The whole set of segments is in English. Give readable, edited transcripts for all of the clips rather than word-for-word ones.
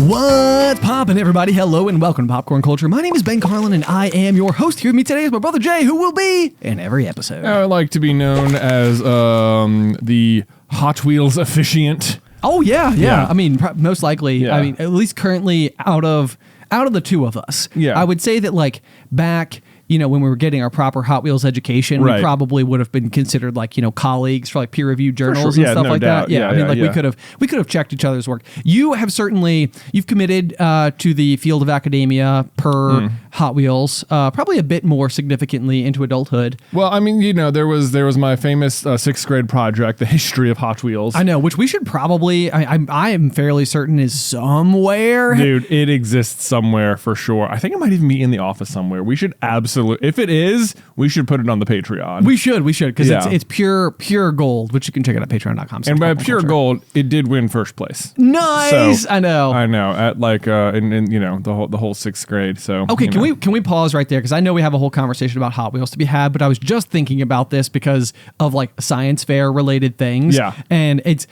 What's poppin', everybody? Hello and welcome to Popcorn Culture. My name is Ben Carlin, and I am your host. Here with me today is my brother Jay, who will be in every episode. I like to be known as the Hot Wheels Officiant. Oh yeah. I mean, most likely. Yeah. I mean, at least currently, out of the two of us, Yeah. I would say that like back, when we were getting our proper Hot Wheels education, Right. we probably would have been considered like, colleagues for like peer-reviewed journals sure. and Yeah, stuff no like doubt. that. Yeah, Yeah, I mean, yeah, like yeah. we could have checked each other's work. You've committed to the field of academia per Hot Wheels, probably a bit more significantly into adulthood. Well, I mean, there was my famous sixth grade project, the history of Hot Wheels. I know, which we should probably, I am fairly certain is somewhere. Dude, it exists somewhere for sure. I think it might even be in the office somewhere. We should absolutely, if it is, we should put it on the Patreon. We should, because Yeah. it's pure gold, which you can check out at patreon.com. And by pure gold, it did win first place. Nice, So, I know. at like in the whole sixth grade. So Okay, can we pause right there, because I know we have a whole conversation about Hot Wheels to be had, but I was just thinking about this because of like science fair related things. Yeah. And it's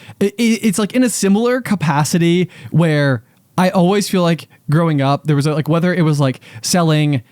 like in a similar capacity where I always feel like growing up there was like, whether it was like selling,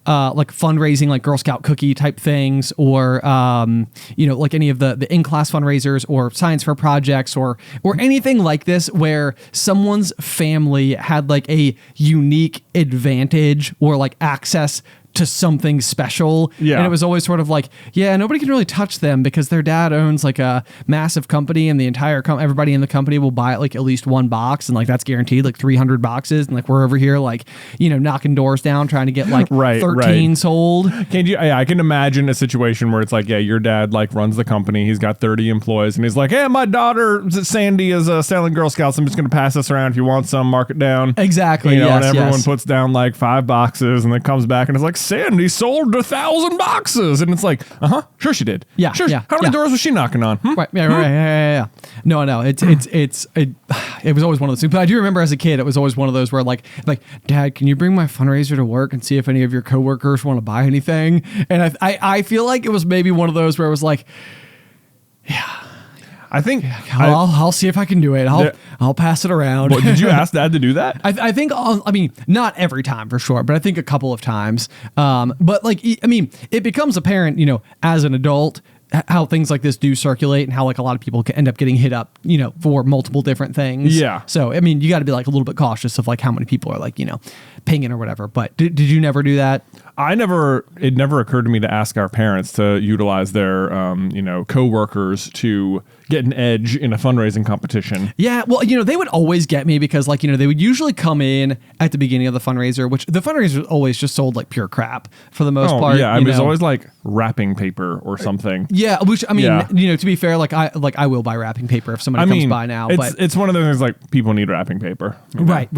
like fundraising, like Girl Scout cookie type things, or like any of the in-class fundraisers or science fair projects or anything like this, where someone's family had like a unique advantage or like access to something special. Yeah. And it was always sort of like, nobody can really touch them because their dad owns like a massive company, and the entire everybody in the company will buy like at least one box, and like that's guaranteed like 300 boxes, and like we're over here like knocking doors down trying to get like Right, 13 sold. I can imagine a situation where it's like, your dad like runs the company, he's got 30 employees, and he's like, hey, my daughter Sandy is selling Girl Scouts, I'm just gonna pass this around, if you want some, mark it down. Exactly. And Yes, everyone yes. puts down like 5 boxes, and then comes back and it's like, Sandy sold 1,000 boxes, and it's like, sure she did. Yeah, sure. yeah, How many yeah. doors was she knocking on? Right, yeah. No, it was always one of those things. But I do remember as a kid, it was always one of those where like, Dad, can you bring my fundraiser to work and see if any of your coworkers want to buy anything? And I feel like it was maybe one of those where it was like, I think I'll see if I can do it. I'll pass it around. What, did you ask Dad to do that? I think, I mean, not every time for sure, but I think a couple of times. But like, I mean, it becomes apparent, as an adult, how things like this do circulate, and how like a lot of people can end up getting hit up, for multiple different things. Yeah. So, I mean, you got to be like a little bit cautious of like how many people are like, pinging or whatever. But did you never do that? It never occurred to me to ask our parents to utilize their, coworkers to get an edge in a fundraising competition. Yeah, well, they would always get me because, like, they would usually come in at the beginning of the fundraiser, which the fundraiser always just sold like pure crap for the most part. Yeah, it was always like wrapping paper or something. Yeah, which I mean, Yeah. to be fair, I will buy wrapping paper if somebody comes by now. But it's one of those things like people need wrapping paper. Right.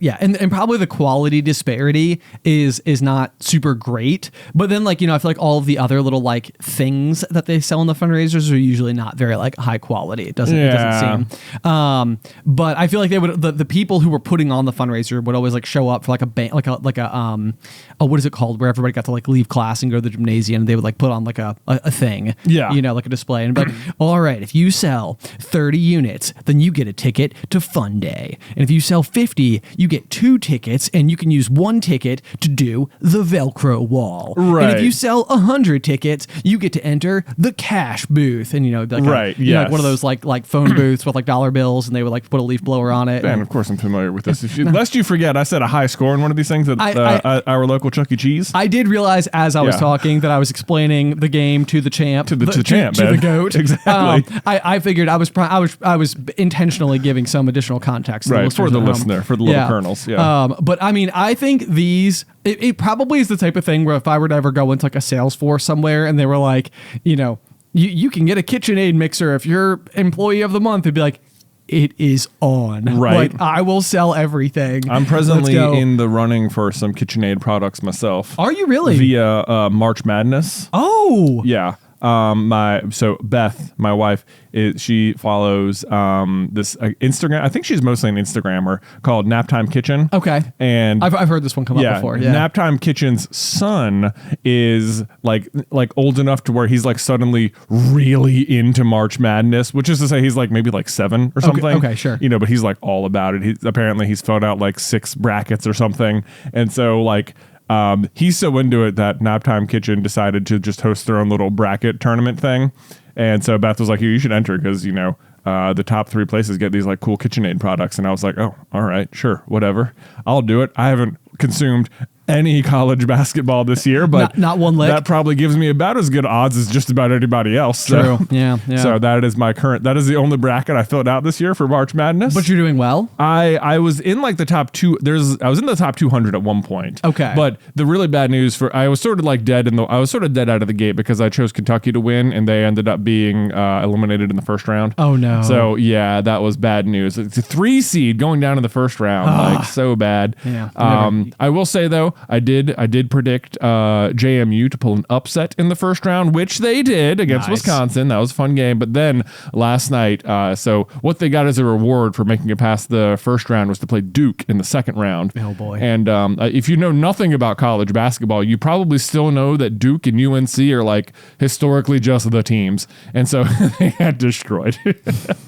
Yeah. And probably the quality disparity is not super great. But then I feel like all of the other little like things that they sell in the fundraisers are usually not very like high quality. It doesn't seem. But I feel like they would the people who were putting on the fundraiser would always like show up for like a what is it called, where everybody got to like leave class and go to the gymnasium, and they would like put on like a thing. Yeah. Like a display, and be like, all right, if you sell 30 units, then you get a ticket to Fun Day. And if you sell 50, you get 2 tickets, and you can use 1 ticket to do the Velcro wall. Right. And if you sell 100 tickets, you get to enter the cash booth. And like yes. one of those like phone booths with like dollar bills, and they would like put a leaf blower on it. And of course I'm familiar with this. Lest you forget, I set a high score in one of these things at our local Chuck E. Cheese. I did realize as I was talking that I was explaining the game to the champ. To the champ, to man. the goat. Exactly. I figured I was intentionally giving some additional context. Right, for the at home. listener, for the little kernels. Yeah. But I mean, I think these, it probably is the type of thing where if I were to ever go into like a Salesforce somewhere and they were like, you can get a KitchenAid mixer if you're employee of the month, it'd be like, it is on. Right. Like, I will sell everything. I'm presently in the running for some KitchenAid products myself. Are you really? Via March Madness. Oh. Yeah. Beth, my wife, she follows this Instagram. I think she's mostly an Instagrammer called NapTimeKitchen. Okay. And I've heard this one come up before. Yeah. NapTimeKitchen's son is like old enough to where he's like suddenly really into March Madness, which is to say he's like maybe like 7 or something. Okay, sure. But he's like all about it. Apparently he's filled out like 6 brackets or something. And so like he's so into it that NapTimeKitchen decided to just host their own little bracket tournament thing. And so Beth was like, you should enter because, the top 3 places get these like cool KitchenAid products. And I was like, oh, all right, sure, whatever. I'll do it. I haven't consumed any college basketball this year, but not one lick. That probably gives me about as good odds as just about anybody else. True. So, yeah. So that is the only bracket I filled out this year for March Madness. But you're doing well. I was in like the top 2. I was in the top 200 at one point. Okay. But the really bad news I was sort of like dead out of the gate because I chose Kentucky to win and they ended up being eliminated in the first round. Oh no. So yeah, that was bad news. It's a 3 seed going down in the first round, like so bad. Yeah. I will say though, I did predict JMU to pull an upset in the first round, which they did against Wisconsin. That was a fun game. But then last night, so what they got as a reward for making it past the first round was to play Duke in the second round. Oh boy. And if you know nothing about college basketball, you probably still know that Duke and UNC are like historically just the teams. And so they got destroyed.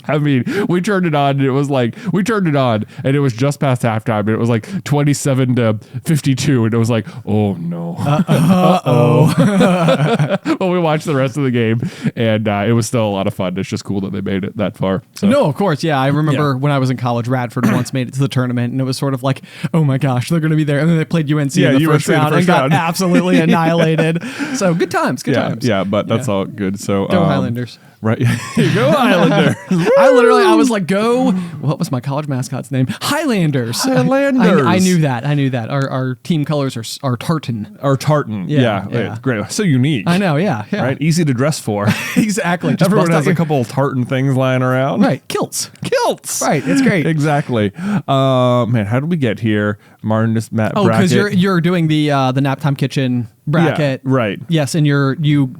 I mean, we turned it on and it was just past halftime and it was like 27-52 and it was like, oh no. Well, we watched the rest of the game and it was still a lot of fun. It's just cool that they made it that far. So. No, of course. Yeah. I remember when I was in college, Radford once made it to the tournament and it was sort of like, oh my gosh, they're going to be there. And then they played UNC in the first round and got absolutely annihilated. So good times. Yeah, but that's all good. So Go Highlanders. Right. Go Highlanders. I was like, what was my college mascot's name? Highlanders. I knew that. Our team colors are tartan. Yeah. Great. So unique. I know. Yeah. Right. Easy to dress for. Exactly. Just everyone has a couple tartan things lying around. Right. Kilts. Right. It's great. Exactly. Man, how did we get here? Martin just Matt. Oh, because you're doing the NapTimeKitchen bracket. Yeah, right. Yes, and you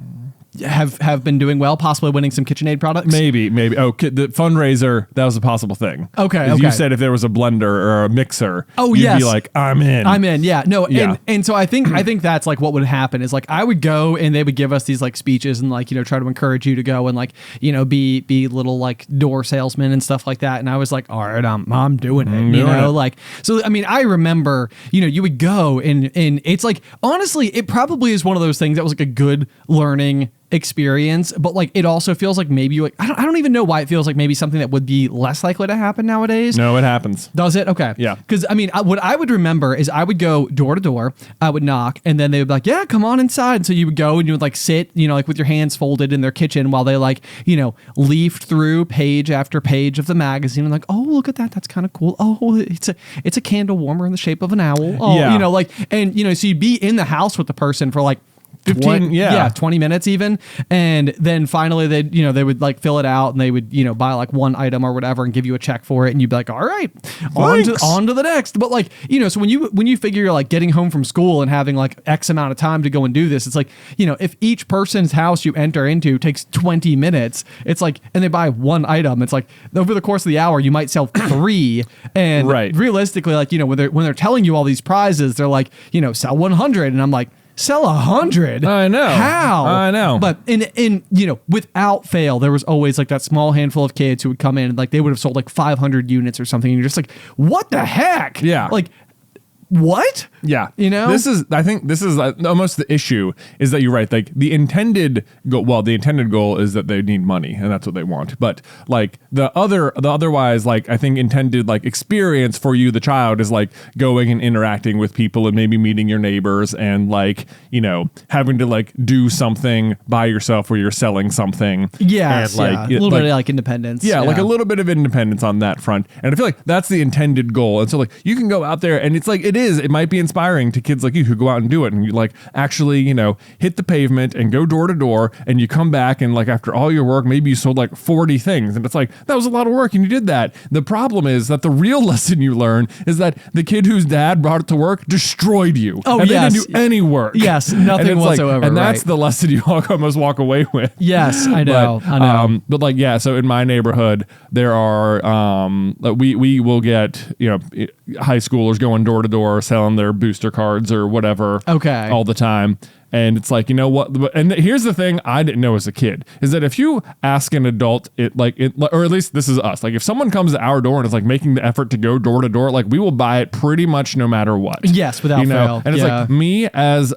have been doing well, possibly winning some KitchenAid products? Maybe. Oh, the fundraiser, that was a possible thing. Okay. You said if there was a blender or a mixer, you'd be like, I'm in. Yeah. No, yeah. And so I think that's like what would happen is like I would go and they would give us these like speeches and like, try to encourage you to go and like, be little like door salesmen and stuff like that. And I was like, all right, I'm doing it, like, so, I mean, I remember, you would go and it's like, honestly, it probably is one of those things that was like a good learning experience, but like it also feels like maybe like I don't even know why it feels like maybe something that would be less likely to happen nowadays. No, it happens. Does it? Okay. Yeah. Because I mean, what I would remember is I would go door to door, I would knock, and then they would be like, "Yeah, come on inside." So you would go and you would like sit, like with your hands folded in their kitchen while they like leafed through page after page of the magazine and like, "Oh, look at that, that's kind of cool. Oh, it's a candle warmer in the shape of an owl." Oh, yeah. So you'd be in the house with the person for like 20 minutes even, and then finally they would like fill it out and they would buy like one item or whatever and give you a check for it and you'd be like, all right, on to the next. But like so when you figure you're like getting home from school and having like X amount of time to go and do this, it's like if each person's house you enter into takes 20 minutes, it's like, and they buy one item, it's like over the course of the hour you might sell 3, and realistically like when they're telling you all these prizes, they're like sell 100, and I'm like, sell 100? I know. How? I know. But in without fail, there was always like that small handful of kids who would come in and like they would have sold like 500 units or something, and you're just like, what the heck? Yeah. Like, what? Yeah. I think this is almost the issue is that you're right. Like the intended goal is that they need money and that's what they want. But like the otherwise, like I think intended like experience for you, the child, is like going and interacting with people and maybe meeting your neighbors and like, having to like do something by yourself where you're selling something. Yeah. And like, a little bit of like independence. Yeah, like a little bit of independence on that front. And I feel like that's the intended goal. And so like you can go out there and it's like, it it might be inspiring to kids like you who go out and do it, and you like actually, you know, hit the pavement and go door to door, and you come back and like after all your work, maybe you sold like 40 things, and it's like, that was a lot of work and you did that. The problem is that the real lesson you learn is that the kid whose dad brought it to work destroyed you. Oh, and yes. they didn't do any work. Yes, nothing whatsoever. And that's right. the lesson you almost walk away with. Yes, I know. I know. But like, yeah, so in my neighborhood, there are, we will get, you know, high schoolers going door to door selling their booster cards or whatever. Okay. All the time. And it's like, you know what? And here's the thing I didn't know as a kid is that if you ask an adult, or at least this is us, like if someone comes to our door and is like making the effort to go door to door, like we will buy it pretty much no matter what. Yes, without fail. And it's like me as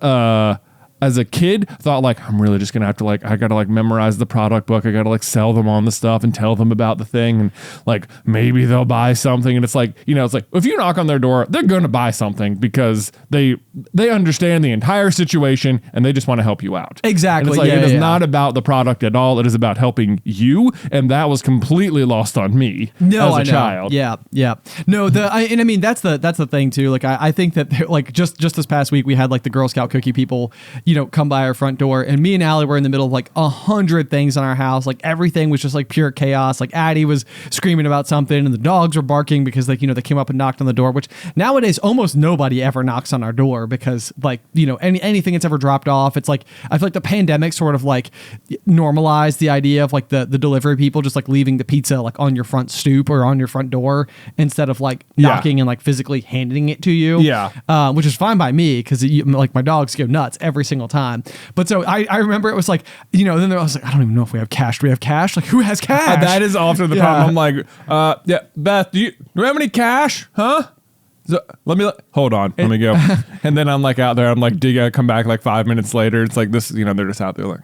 a kid thought like, I'm really just gonna have to like, I gotta like memorize the product book. I gotta like sell them on the stuff and tell them about the thing. And like, maybe they'll buy something. And it's like, you know, it's like, if you knock on their door, they're gonna buy something because they understand the entire situation and they just want to help you out. Exactly. And it's like, it is not about the product at all. It is about helping you. And that was completely lost on me as a child. Yeah. Yeah. No, I mean, that's the thing too. Like, I think that like just this past week, we had like the Girl Scout cookie people, you know, come by our front door, and me and Allie were in the middle of like 100 things in our house. Like everything was just like pure chaos. Like Addie was screaming about something, and the dogs were barking because like, you know, they came up and knocked on the door, which nowadays almost nobody ever knocks on our door because like, you know, anything that's ever dropped off. It's like, I feel like the pandemic sort of like normalized the idea of like the delivery people just like leaving the pizza like on your front stoop or on your front door instead of like knocking and like physically handing it to you. Yeah. Which is fine by me because like my dogs go nuts every single time. But so I remember it was like, you know, then I was like, I don't even know if we have cash. Do we have cash? Like, who has cash? That is often the problem. I'm like, yeah, Beth, do we have any cash? Huh? So, hold on. Let me go. And then I'm like out there. I'm like, I come back like 5 minutes later. It's like this, you know, they're just out there like,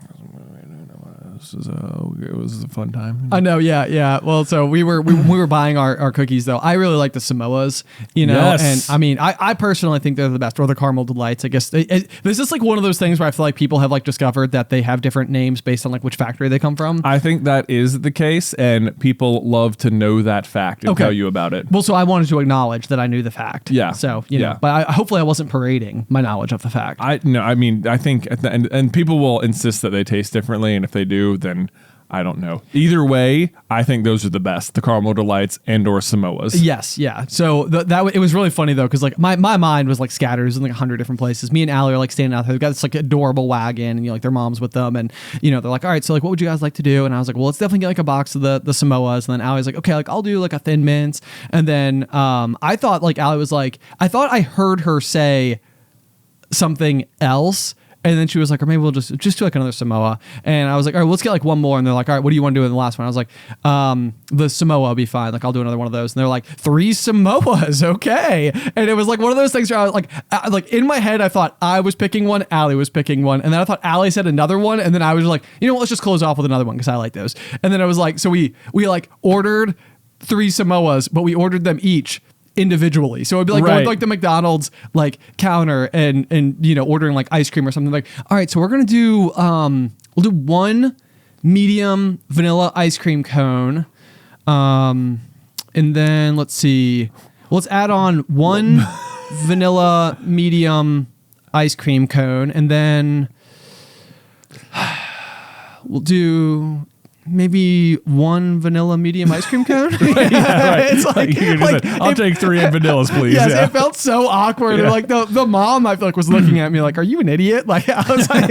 it was a fun time. I know, yeah. Well, so we were buying our cookies though. I really like the Samoas, you know, yes. And I mean, I personally think they're the best, or the caramel delights. I guess this is like one of those things where I feel like people have like discovered that they have different names based on like which factory they come from. I think that is the case, and people love to know that fact and tell you about it. Well, so I wanted to acknowledge that I knew the fact. Yeah. So you know, but hopefully I wasn't parading my knowledge of the fact. I mean, I think at the end, and people will insist that they taste differently, and if they do, then I don't know. Either way, I think those are the best, the caramel delights and or Samoas. Yes, yeah. So it was really funny though, because like my mind was like scattered in like 100 different places. Me and Allie are like standing out there. They've got this like adorable wagon, and you know, like their mom's with them, and you know, they're like, all right, so like, what would you guys like to do? And I was like, well, let's definitely get like a box of the Samoas. And then Allie's like, okay, like I'll do like a Thin Mints. And then I thought like Allie was like, I thought I heard her say something else. And then she was like, or maybe we'll just do like another Samoa. And I was like, all right, let's get like one more. And they're like, all right, what do you want to do in the last one? I was like, the Samoa will be fine. Like, I'll do another one of those. And they're like, 3 Samoas. Okay. And it was like one of those things where I was like in my head, I thought I was picking one. Allie was picking one. And then I thought Allie said another one. And then I was like, you know what, let's just close off with another one because I like those. And then I was like, so we like ordered 3 Samoas, but we ordered them each individually. So it'd be like going to like the McDonald's like counter and you know, ordering like ice cream or something. Like, all right, so we're gonna do we'll do 1 medium vanilla ice cream cone, and then let's see, let's add on 1 vanilla medium ice cream cone, and then we'll do maybe 1 vanilla medium ice cream cone. It's like I'll take 3 vanillas, please. Yes, it felt so awkward. And like the mom, I feel like, was looking at me like, "Are you an idiot?" Like I was like,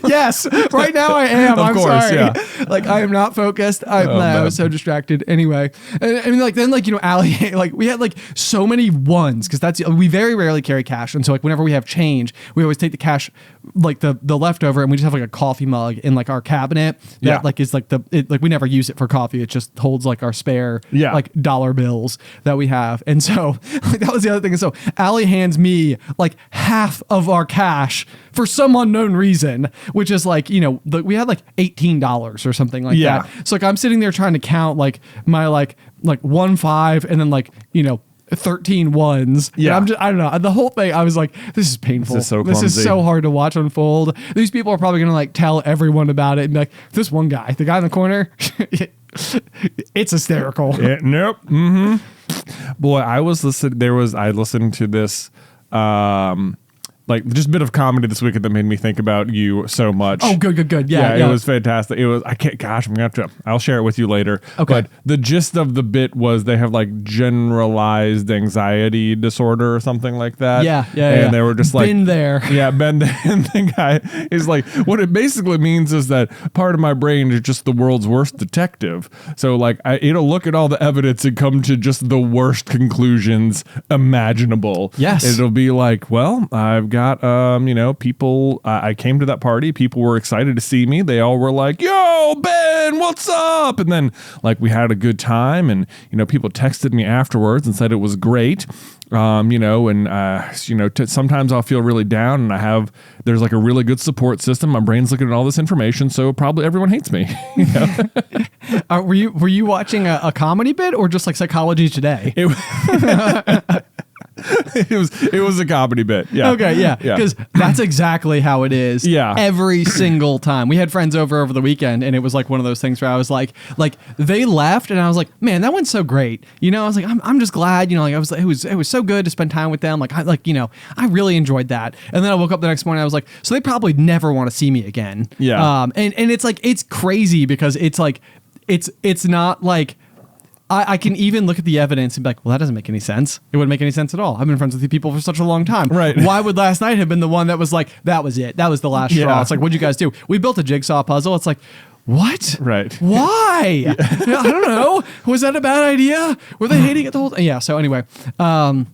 "Yes, right now I am." I'm sorry. Yeah. Like I am not focused. I was so distracted. Anyway, and I mean, like then like, you know, Allie, like we had like so many ones because we very rarely carry cash, and so like whenever we have change, we always take the cash, like the leftover, and we just have like a coffee mug in like our cabinet that like is like like we never use it for coffee. It just holds like our spare like dollar bills that we have. And so like, that was the other thing. And so Allie hands me like half of our cash for some unknown reason, which is like, you know, we had like $18 or something like that. So like I'm sitting there trying to count like my like 1 5 and then like, you know, 13 ones. Yeah. And I don't know. The whole thing, I was like, this is painful. This is so hard to watch unfold. These people are probably going to like tell everyone about it and be like, this one guy, the guy in the corner, it's hysterical. Nope. Mm-hmm. Boy, I listened to this like just a bit of comedy this weekend that made me think about you so much. Oh, good. Yeah. It was fantastic. I'll share it with you later. Okay. But the gist of the bit was they have like generalized anxiety disorder or something like that. Yeah. And they were just like, been there. Yeah, been there. And the guy is like, what it basically means is that part of my brain is just the world's worst detective. So like, it'll look at all the evidence and come to just the worst conclusions imaginable. Yes. It'll be like, well, I've got people. I came to that party. People were excited to see me. They all were like, "Yo, Ben, what's up?" And then like we had a good time, and people texted me afterwards and said it was great. Sometimes I'll feel really down, and there's like a really good support system. My brain's looking at all this information, so probably everyone hates me. Were you watching a comedy bit or just like Psychology Today? It was a comedy bit. Yeah. Okay. Yeah. Because that's exactly how it is. Yeah. Every single time. We had friends over the weekend, and it was like one of those things where I was like they left, and I was like, man, that went so great. I was like, I'm just glad. It was so good to spend time with them. I really enjoyed that. And then I woke up the next morning. I was like, so they probably never want to see me again. Yeah. And it's like it's crazy because it's like it's not like. I can even look at the evidence and be like, well, that doesn't make any sense. It wouldn't make any sense at all. I've been friends with these people for such a long time. Right. Why would last night have been the one that was like, that was it. That was the last straw. It's like, what'd you guys do? We built a jigsaw puzzle. It's like, what? Right. Why? I don't know. Was that a bad idea? Were they hating it the whole time? Yeah. So anyway, I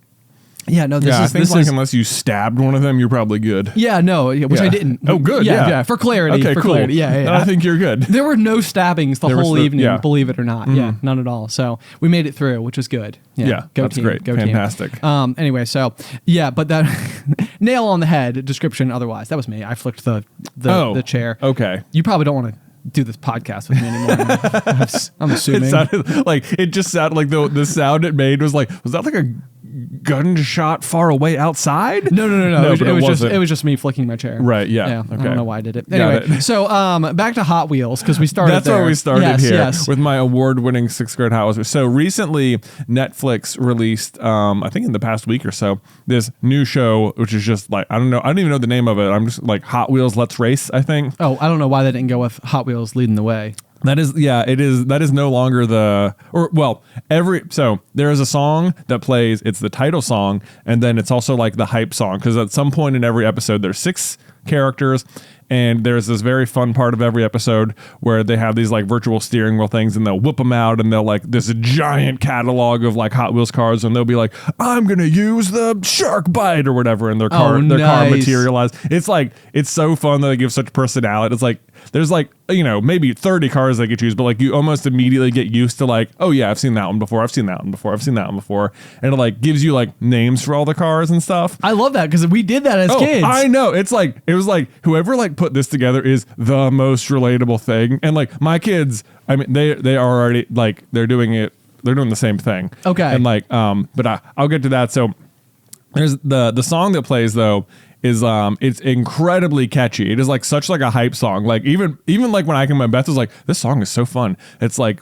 think unless you stabbed one of them, you're probably good. Yeah, no, which I didn't. Oh, good. Yeah. For clarity. Okay, for cool. Clarity. Yeah. I think you're good. There were no stabbings the whole evening, believe it or not. Mm-hmm. Yeah, none at all. So we made it through, which was good. Yeah, go that's team. great. Go Fantastic. Team. Anyway, so yeah, but that nail on the head description. Otherwise, that was me. I flicked the chair. Okay. You probably don't want to do this podcast with me anymore. I'm assuming. It just sounded like the sound it made was that like a gunshot far away outside? No. It was just me flicking my chair. Right. Yeah. Okay. Okay. I don't know why I did it. Anyway, so back to Hot Wheels because we started. That's there. where we started here yes. with my award-winning 6th grade Hot Wheels. So recently, Netflix released, I think in the past week or so, this new show which is just like I don't even know the name of it. I'm just like Hot Wheels Let's Race. I think. Oh, I don't know why they didn't go with Hot Wheels leading the way. That is no longer so there is a song that plays, it's the title song, and then it's also like the hype song, because at some point in every episode there's 6 characters, and there's this very fun part of every episode where they have these like virtual steering wheel things, and they'll whip them out, and they'll like this giant catalog of like Hot Wheels cars, and they'll be like, I'm gonna use the shark bite or whatever, and their car materialized. It's so fun that they give such personality. It's like there's like maybe 30 cars they could choose, but like you almost immediately get used to like, oh yeah, I've seen that one before, I've seen that one before, I've seen that one before, and it like gives you like names for all the cars and stuff. I love that because we did that as kids. I know. It was like whoever like put this together is the most relatable thing, and like my kids, I mean they are already like they're doing the same thing. Okay. And like but I'll get to that. So there's the song that plays though is it's incredibly catchy. It is like such like a hype song. Like even like when I came to Beth was like, this song is so fun. It's like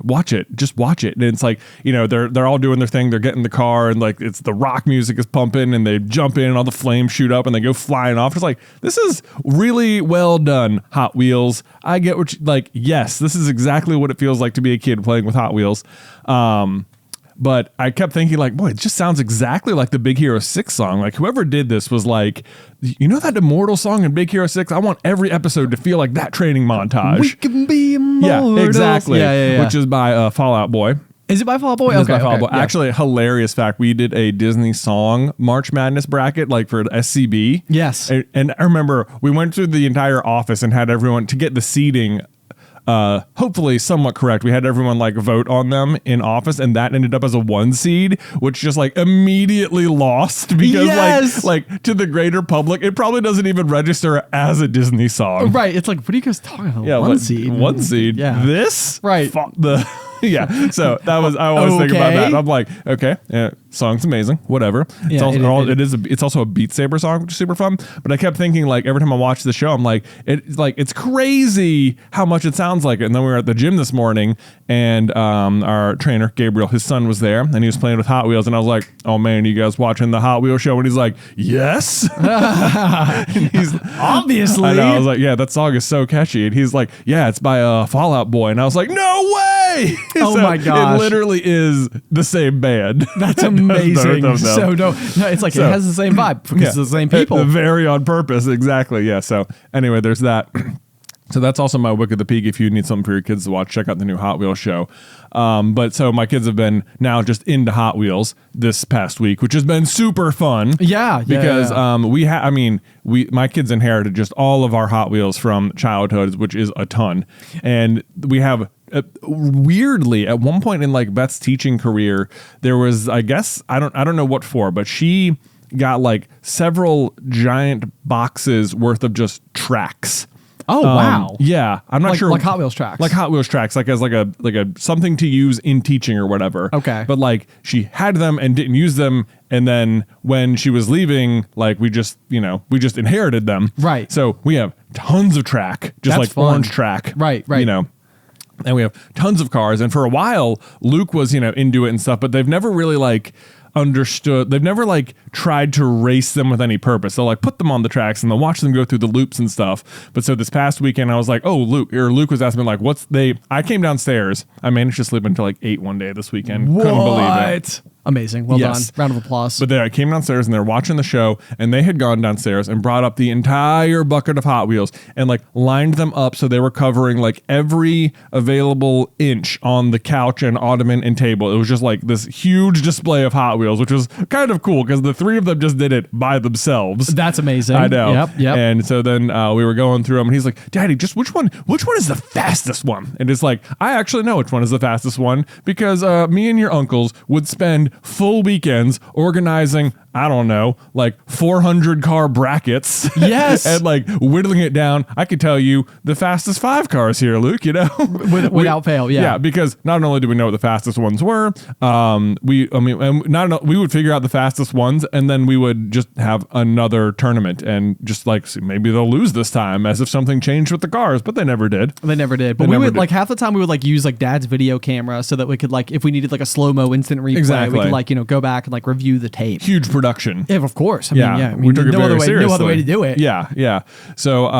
just watch it. And it's like, they're all doing their thing. They're getting in the car, and like it's the rock music is pumping, and they jump in and all the flames shoot up and they go flying off. It's like, this is really well done, Hot Wheels. I get what yes, this is exactly what it feels like to be a kid playing with Hot Wheels. But I kept thinking like, boy, it just sounds exactly like the Big Hero 6 song. Like whoever did this was like, that Immortal song in Big Hero 6? I want every episode to feel like that training montage. We can be immortal. Yeah, exactly. Yeah. Which is by Fall Out Boy. Is it by Fall Out Boy? Okay. Fall Out Boy. Yeah. Actually, a hilarious fact. We did a Disney song March Madness bracket, like for SCB. Yes. And I remember we went through the entire office and had everyone to get the seating hopefully somewhat correct. We had everyone like vote on them in office, and that ended up as a 1 seed, which just like immediately lost because like to the greater public, it probably doesn't even register as a Disney song. Right. It's like, what are you guys talking about? Yeah, 1 seed. 1 seed. Yeah. This? Right. Yeah. So that was, I always think about that. I'm like, okay, song's amazing, whatever. It's it's also a Beat Saber song, which is super fun. But I kept thinking, like, every time I watch the show, I'm like, it's crazy how much it sounds like it. And then we were at the gym this morning, and our trainer Gabriel, his son, was there, and he was playing with Hot Wheels, and I was like, oh man, you guys watching the Hot Wheels show? And he's like, yes. And he's obviously. I know, I was like, yeah, that song is so catchy. And he's like, yeah, it's by Fall Out Boy. And I was like, no way. Oh So my gosh. It literally is the same band. That's amazing. So no, it's like it has the same vibe because it's the same people. Very on purpose. Exactly. Yeah. So anyway, there's that. So that's also my Wick of the Peak. If you need something for your kids to watch, check out the new Hot Wheels show. But so my kids have been now just into Hot Wheels this past week, which has been super fun. Yeah. Because my kids inherited just all of our Hot Wheels from childhood, which is a ton. And we have weirdly, at one point in like Beth's teaching career, there was, I guess, I don't know what for, but she got like several giant boxes worth of just tracks. Oh wow! Yeah, I'm not sure. Like Hot Wheels tracks. Like Hot Wheels tracks, like as like a something to use in teaching or whatever. Okay. But like she had them and didn't use them, and then when she was leaving, like we just inherited them. Right. So we have tons of track, just That's like fun. orange track. Right. And we have tons of cars. And for a while, Luke was into it and stuff, but they've never really like understood. They've never like tried to race them with any purpose. They'll like put them on the tracks and they'll watch them go through the loops and stuff. But so this past weekend I was like, oh, Luke was asking me like, I came downstairs. I managed to sleep until like 8 one day this weekend. What? Couldn't believe it. Amazing. Well Yes. done. Round of applause. But then I came downstairs and they're watching the show, and they had gone downstairs and brought up the entire bucket of Hot Wheels and like lined them up so they were covering like every available inch on the couch and ottoman and table. It was just like this huge display of Hot Wheels, which was kind of cool because the three of them just did it by themselves. That's amazing. I know. Yep. And so then we were going through them, and he's like, Daddy, just which one is the fastest one? And it's like, I actually know which one is the fastest one because me and your uncles would spend full weekends organizing, I don't know, like 400 car brackets. Yes. And like whittling it down. I could tell you the fastest 5 cars here, Luke, Without fail. Yeah. Yeah, because not only do we know what the fastest ones were, we would figure out the fastest ones, and then we would just have another tournament and just like see, maybe they'll lose this time, as if something changed with the cars, but they never did. But we would like half the time we would like use like Dad's video camera so that we could like if we needed like a slow-mo instant replay, we could like go back and like review the tape. Huge production. Yeah, of course. I mean, we took it very seriously. No other way to do it. Yeah. So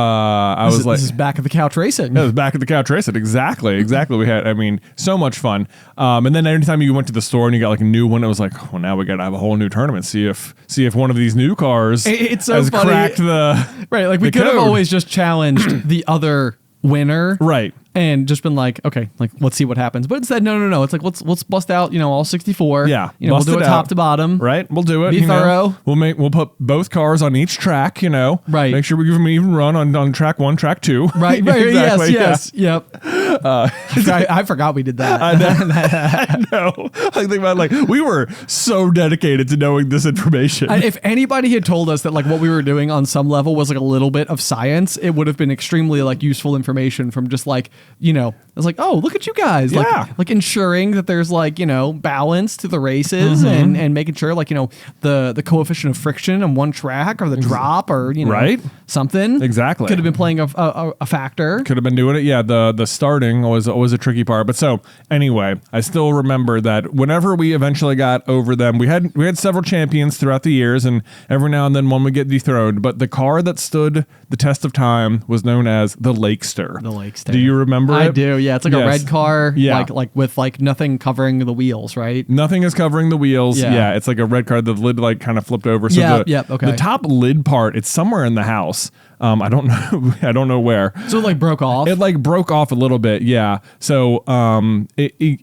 this is back at the couch racing. Yeah, it was back at the couch racing. Exactly. We had, so much fun. And then anytime you went to the store and you got like a new one, it was like, well, now we got to have a whole new tournament. See if one of these new cars has cracked the right. Like we could have always just challenged the other winner, right, and just been like, okay, like let's see what happens. But instead, no. It's like let's bust out, all 64. Yeah, we'll do it top to bottom. Right, we'll do it. Be thorough. We'll put both cars on each track. Right. Make sure we give them an even run on track 1, track 2. Right. Exactly, Yes. Yep. I forgot we did that. I know. I think about like we were so dedicated to knowing this information. If anybody had told us that like what we were doing on some level was like a little bit of science, it would have been extremely like useful information from just like, it's like, oh, look at you guys. Like ensuring that there's like, balance to the races and making sure like, the coefficient of friction on one track or the drop or, right? Something. Exactly. Could have been playing a factor. Could have been doing it. Yeah. The starting was always a tricky part. But so anyway, I still remember that whenever we eventually got over them, we had several champions throughout the years, and every now and then one would get dethroned. But the car that stood the test of time was known as the Lakester. The Lakester. Do you remember it? I do. Yeah. It's like a red car. Yeah. Like with like nothing covering the wheels, right? Nothing is covering the wheels. Yeah. It's like a red car. The lid like kind of flipped over. So okay. The top lid part, it's somewhere in the house. I don't know. I don't know where. So it like broke off. It like broke off a little bit. Yeah. So in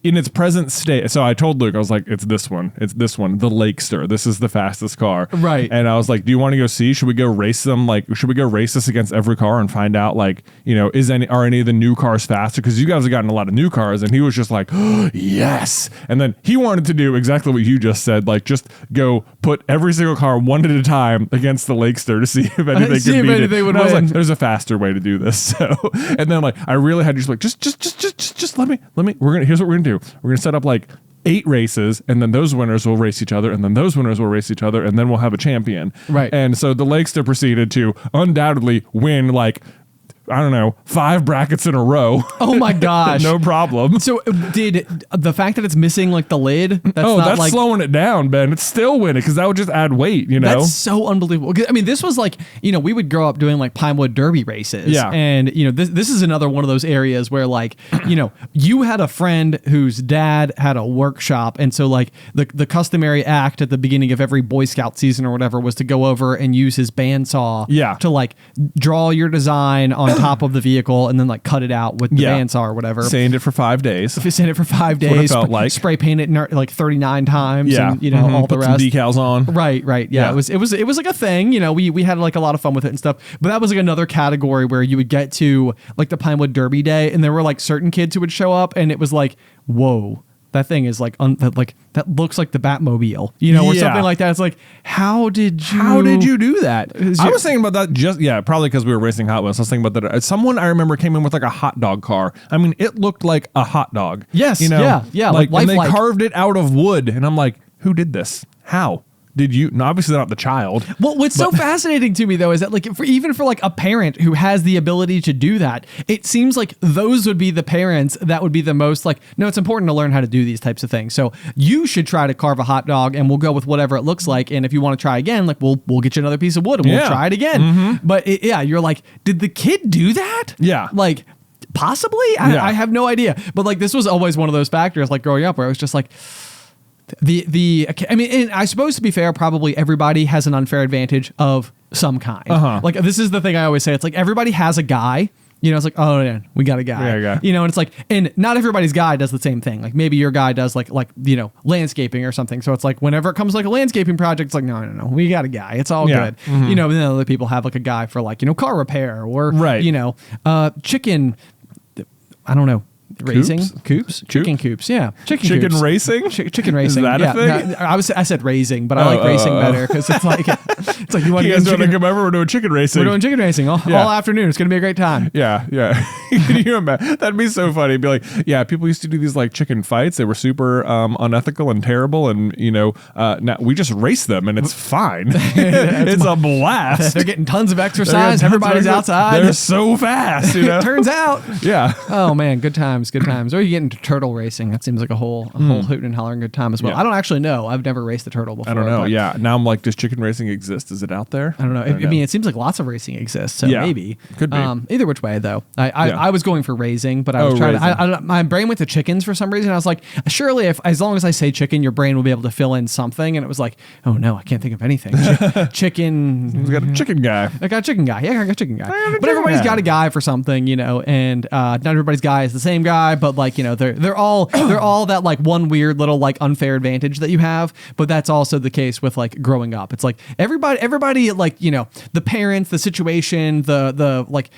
its present state. So I told Luke, I was like, it's this one, the Lakester. This is the fastest car. Right. And I was like, do you want to go see? Should we go race them? Like, should we go race this against every car and find out like, are any of the new cars faster? Because you guys have gotten a lot of new cars. And he was just like, oh, yes. And then he wanted to do exactly what you just said, like just go put every single car one at a time against the Lakester to see if anything could beat it. Would and I was win. like, there's a faster way to do this. So, and then like I really had to just like just let me. Here's what we're gonna do. We're gonna set up like 8 races, and then those winners will race each other, and then those winners will race each other, and then we'll have a champion. Right. And so the Lakester proceeded to undoubtedly win like, I don't know, 5 brackets in a row. Oh my gosh. No problem. So did the fact that it's missing like the lid, that's like slowing it down, Ben. It's still winning because that would just add weight, you know? That's so unbelievable. I mean, this was like, we would grow up doing like Pinewood Derby races. Yeah. And, this is another one of those areas where like, you had a friend whose dad had a workshop. And so like the customary act at the beginning of every Boy Scout season or whatever was to go over and use his bandsaw to like draw your design on top of the vehicle and then like cut it out with the bandsaw or whatever. Sand it for 5 days. If you sand it for 5 days, what it felt like. Spray paint it like 39 times and, all the Put rest. some decals on. Right. Yeah. It was like a thing, we had like a lot of fun with it and stuff, but that was like another category where you would get to like the Pinewood Derby day and there were like certain kids who would show up and it was like, whoa, that thing is like, that looks like the Batmobile, or something like that. It's like, how did you do that? I was thinking about that probably because we were racing Hot Wheels. I was thinking about that. Someone I remember came in with like a hot dog car. I mean, it looked like a hot dog. Yes. Yeah. Like and they lifelike. carved it out of wood. And I'm like, who did this? How? Did you? No, obviously not the child. Well, what's so fascinating to me though is that like even for like a parent who has the ability to do that, it seems like those would be the parents that would be the most like, no, it's important to learn how to do these types of things. So you should try to carve a hot dog and we'll go with whatever it looks like. And if you want to try again, like we'll get you another piece of wood and we'll try it again. Mm-hmm. But you're like, did the kid do that? Yeah. Like possibly? I have no idea. But like this was always one of those factors like growing up where I was just like, and I suppose to be fair, probably everybody has an unfair advantage of some kind. Like this is the thing I always say. It's like everybody has a guy. It's like, oh yeah, we got a guy. Yeah. And it's like, and not everybody's guy does the same thing. Like maybe your guy does like landscaping or something. So it's like whenever it comes to like a landscaping project, it's like no, we got a guy. It's all good. Mm-hmm. And then other people have like a guy for like car repair or chicken. I don't know. Raising coops, chicken coops, chicken coops. Racing, chicken racing. Is that a thing? No, I said raising, but I like racing better because it's like you want to come over. We're doing chicken racing. We're doing chicken racing all afternoon. It's gonna be a great time. Yeah. Can you imagine? That'd be so funny. Be like, people used to do these like chicken fights. They were super unethical and terrible, and now we just race them and it's fine. It's a blast. They're getting tons of exercise. Everybody's outside. They're so fast. It turns out. Yeah. Oh man, good times. Or you get into turtle racing. That seems like a whole hooting and hollering good time as well. Yeah. I don't actually know. I've never raced a turtle before. I don't know. Yeah. Now I'm like, does chicken racing exist? Is it out there? I don't know. I mean, it seems like lots of racing exists. So maybe. Could be. Either which way though. I was going for raising, but I was trying to, my brain went to chickens for some reason. I was like, surely as long as I say chicken, your brain will be able to fill in something. And it was like, oh no, I can't think of anything. Chicken. He's got a chicken guy. I got a chicken guy. Yeah, I got a chicken guy. But everybody's got a guy for something, and not everybody's guy is the same guy, but like, they're all that like one weird little like unfair advantage that you have, but that's also the case with like growing up. It's like everybody like the parents, the situation, the like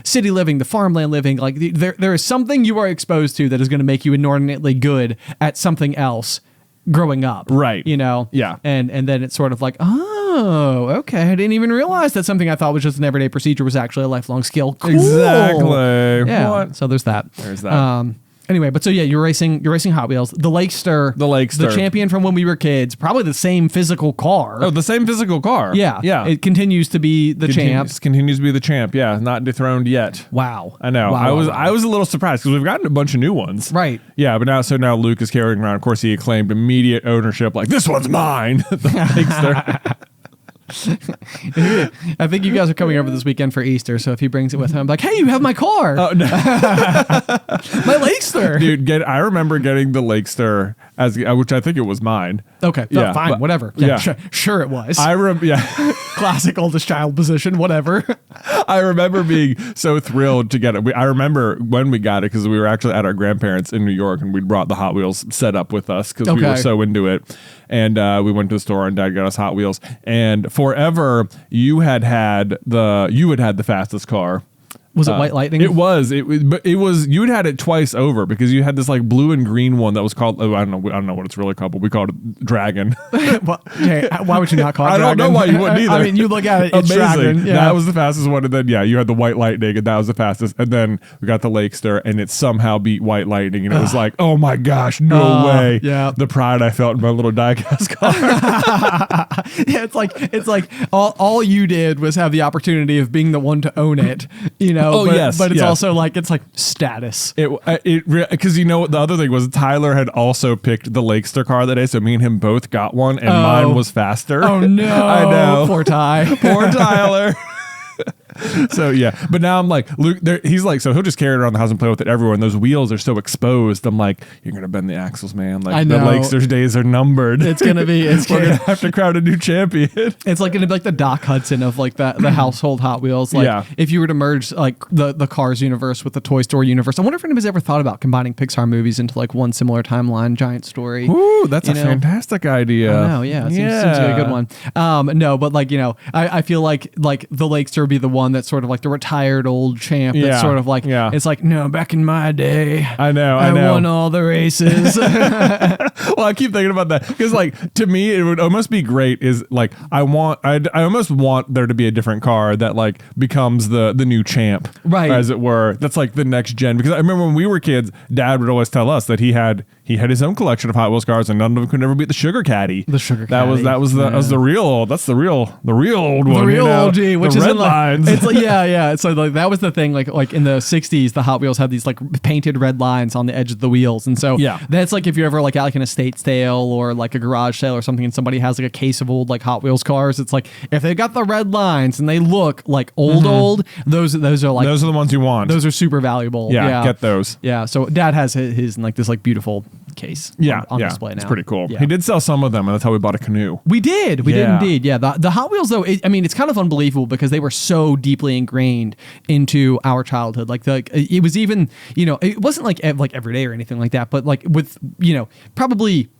city living, the farmland living, like there is something you are exposed to that is going to make you inordinately good at something else growing up, right? Yeah, and then it's sort of like, oh, okay, I didn't even realize that something I thought was just an everyday procedure was actually a lifelong skill. Cool. Exactly. Yeah. What? So there's that. There's that. Anyway, but so you're racing Hot Wheels. The Lakester, the champion from when we were kids, probably the same physical car. Oh, the same physical car. Yeah. It continues to be the champ. Continues to be the champ. Yeah, not dethroned yet. Wow. I know. Wow, I was a little surprised because we've gotten a bunch of new ones. Right. Yeah, but now Luke is carrying around. Of course, he claimed immediate ownership. Like, this one's mine. The Lakester. I think you guys are coming over this weekend for Easter, so if he brings it with him, I'm like, hey, you have my car. Oh, no. My Lakester. Dude, I remember getting the Lakester, which I think it was mine. Okay, yeah, fine, whatever. Yeah. Sure it was. Classic oldest child position, whatever. I remember being so thrilled to get it. I remember when we got it because we were actually at our grandparents in New York and we brought the Hot Wheels set up with us because we were so into it. And we went to the store and Dad got us Hot Wheels. And forever, you had the fastest car. Was it White Lightning? It was. But it was. You had it twice over because you had this like blue and green one that was called. Oh, I don't know what it's really called, but we called it Dragon. Well, hey, why would you not call it Dragon? I don't know why you wouldn't either. I mean, you look at it, it's amazing. Dragon. Yeah. That was the fastest one, and then you had the White Lightning, and that was the fastest. And then we got the Lakester, and it somehow beat White Lightning, and it was like, oh my gosh, no way! Yeah, the pride I felt in my little diecast car. Yeah, it's like all you did was have the opportunity of being the one to own it, you know. But it's also like it's like status. Because you know what the other thing was, Tyler had also picked the Lakester car that day, so me and him both got one, and mine was faster. Oh no! I know. Poor Ty. Poor Tyler. So yeah, but now I'm like Luke. He's like, so he'll just carry it around the house and play with it everywhere. And those wheels are so exposed. I'm like, you're gonna bend the axles, man. Like I know. the Lakester's days are numbered. It's gonna be. We're gonna have to crown a new champion. It's like gonna be like the Doc Hudson of like the household Hot Wheels. Like if you were to merge like the Cars universe with the Toy Story universe. I wonder if anybody's ever thought about combining Pixar movies into like one similar timeline, giant story. Ooh, that's a fantastic idea. I know, yeah. It seems like a good one. No, but like, you know, I feel like the Lakester would be the one that's sort of like the retired old champ that's sort of like, it's like, no, back in my day, I know. I won all the races. Well, I keep thinking about that because like to me it would almost be great is like I almost want there to be a different car that like becomes the new champ, right, as it were, that's like the next gen. Because I remember when we were kids, Dad would always tell us that he had his own collection of Hot Wheels cars and none of them could ever beat the Sugar Caddy. The Sugar Caddy. That was the real old one. The real OG, which the is red lines. It's like yeah. So like that was the thing. Like in the '60s, the Hot Wheels had these like painted red lines on the edge of the wheels, and so that's like if you're ever like at like an estate sale or like a garage sale or something, and somebody has like a case of old like Hot Wheels cars. It's like if they got the red lines and they look like old, those are like those are the ones you want. Those are super valuable. Yeah, get those. Yeah. So Dad has his in like this like beautiful case on display now. It's pretty cool. Yeah. He did sell some of them, and that's how we bought a canoe. We did indeed. Yeah, the Hot Wheels though, I mean, it's kind of unbelievable because they were so deeply ingrained into our childhood. Like it was even, you know, it wasn't like every day or anything like that, but like with, you know, probably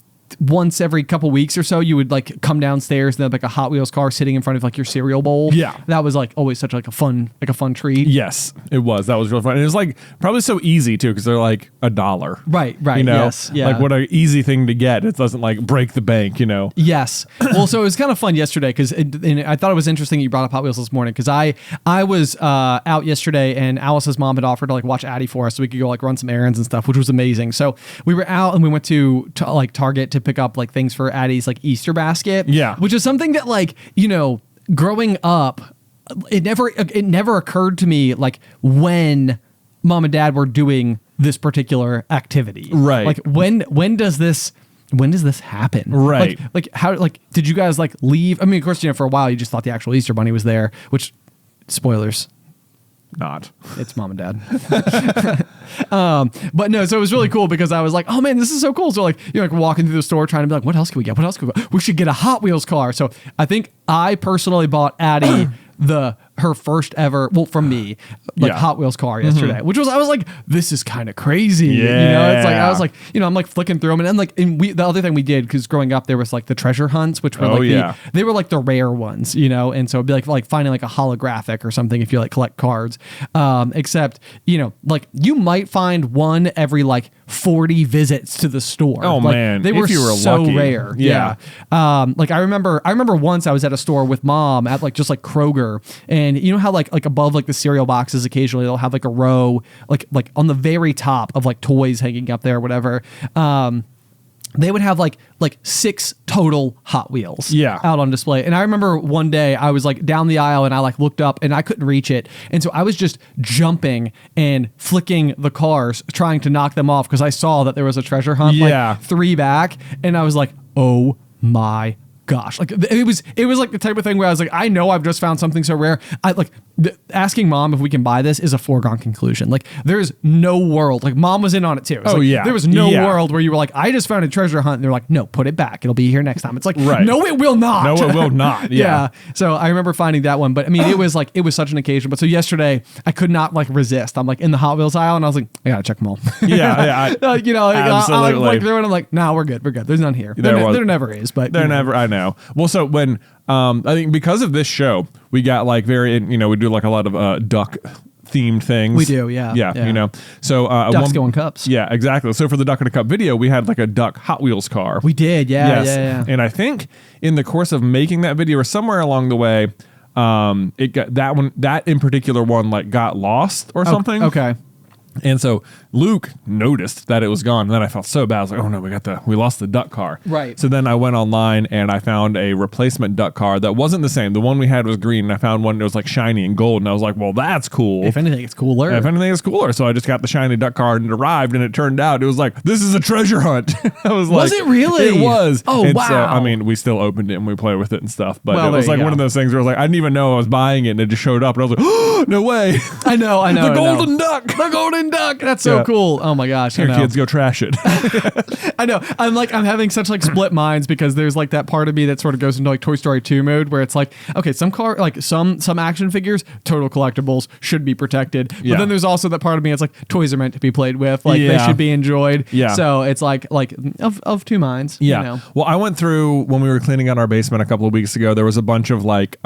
once every couple weeks or so, you would like come downstairs and have like a Hot Wheels car sitting in front of like your cereal bowl. Yeah, that was like always such like a fun treat. Yes, it was. That was really fun. And it was like probably so easy too because they're like $1. Right. You know, yes, yeah. Like what an easy thing to get. It doesn't like break the bank. You know. Yes. Well, so it was kind of fun yesterday because I thought it was interesting you brought up Hot Wheels this morning because I was out yesterday and Alice's mom had offered to like watch Addie for us so we could go like run some errands and stuff, which was amazing. So we were out and we went to like Target to pick up like things for Addie's like Easter basket. Yeah. Which is something that like, you know, growing up, it never occurred to me like when Mom and Dad were doing this particular activity. Right. Like when does this happen? Right. Like how did you guys like leave? I mean, of course, you know, for a while you just thought the actual Easter bunny was there, which spoilers. Not. It's Mom and Dad. But no, so it was really cool because I was like, oh man, this is so cool. So like, you know, like walking through the store trying to be like, what else can we get? What else can we get? We should get a Hot Wheels car. So I think I personally bought Addie her first ever, well, from me, like Hot Wheels car yesterday, which was, I was like, this is kind of crazy. Yeah. You know, it's like, I was like, you know, I'm like flicking through them and then like, the other thing we did, because growing up, there was like the treasure hunts, which were they were like the rare ones, you know, and so it'd be like finding like a holographic or something if you like collect cards. Except, you know, like you might find one every like 40 visits to the store. Oh like, man, they were so lucky. rare. Yeah. Like I remember once I was at a store with Mom at like just like Kroger, and you know how like above like the cereal boxes occasionally they'll have like a row like on the very top of like toys hanging up there or whatever. They would have like 6 total Hot Wheels out on display. And I remember one day I was like down the aisle and I like looked up and I couldn't reach it. And so I was just jumping and flicking the cars, trying to knock them off because I saw that there was a treasure hunt like 3 back. And I was like, oh my gosh. Like it was like the type of thing where I was like, I know I've just found something so rare. I like asking Mom if we can buy this is a foregone conclusion. Like there's no world, like Mom was in on it too. There was no world where you were like, I just found a treasure hunt. And they're like, no, put it back. It'll be here next time. It's like, no, it will not. No, it will not. Yeah. So I remember finding that one, but I mean, it was such an occasion. But so yesterday I could not like resist. I'm like in the Hot Wheels aisle and I was like, I gotta check them all. You know, I like through it. I'm like, nah, we're good. There's none here. There never is, but there never, I know. Well, so when, I think because of this show, we got like we do like a lot of duck themed things. We do, yeah. You know. So Ducks go in cups. Yeah, exactly. So for the Duck in a Cup video, we had like a duck Hot Wheels car. We did, yeah. And I think in the course of making that video, or somewhere along the way, it got that in particular one like got lost or something. Okay. And so Luke noticed that it was gone. And then I felt so bad. I was like, oh no, we lost the duck car. Right. So then I went online and I found a replacement duck car that wasn't the same. The one we had was green, and I found one that was like shiny and gold. And I was like, well, that's cool. If anything, it's cooler. So I just got the shiny duck car, and it arrived, and it turned out it was like, this is a treasure hunt. I was like, was it really? It was. Oh, and wow. So, I mean, we still opened it and we played with it and stuff. But Well, it was there like you one go. of those things where I was like, I didn't even know I was buying it, and it just showed up. And I was like, oh, no way. I know. The golden duck. The golden duck. That's so cool. Oh my gosh. Here, kids, go trash it. I know. I'm having such like split minds because there's like that part of me that sort of goes into like Toy Story 2 mode where it's like, okay, some action figures, total collectibles, should be protected. But then there's also that part of me that's like, toys are meant to be played with. Like they should be enjoyed. Yeah. So it's like of two minds. Yeah. You know? Well, I went through when we were cleaning out our basement a couple of weeks ago, there was a bunch of like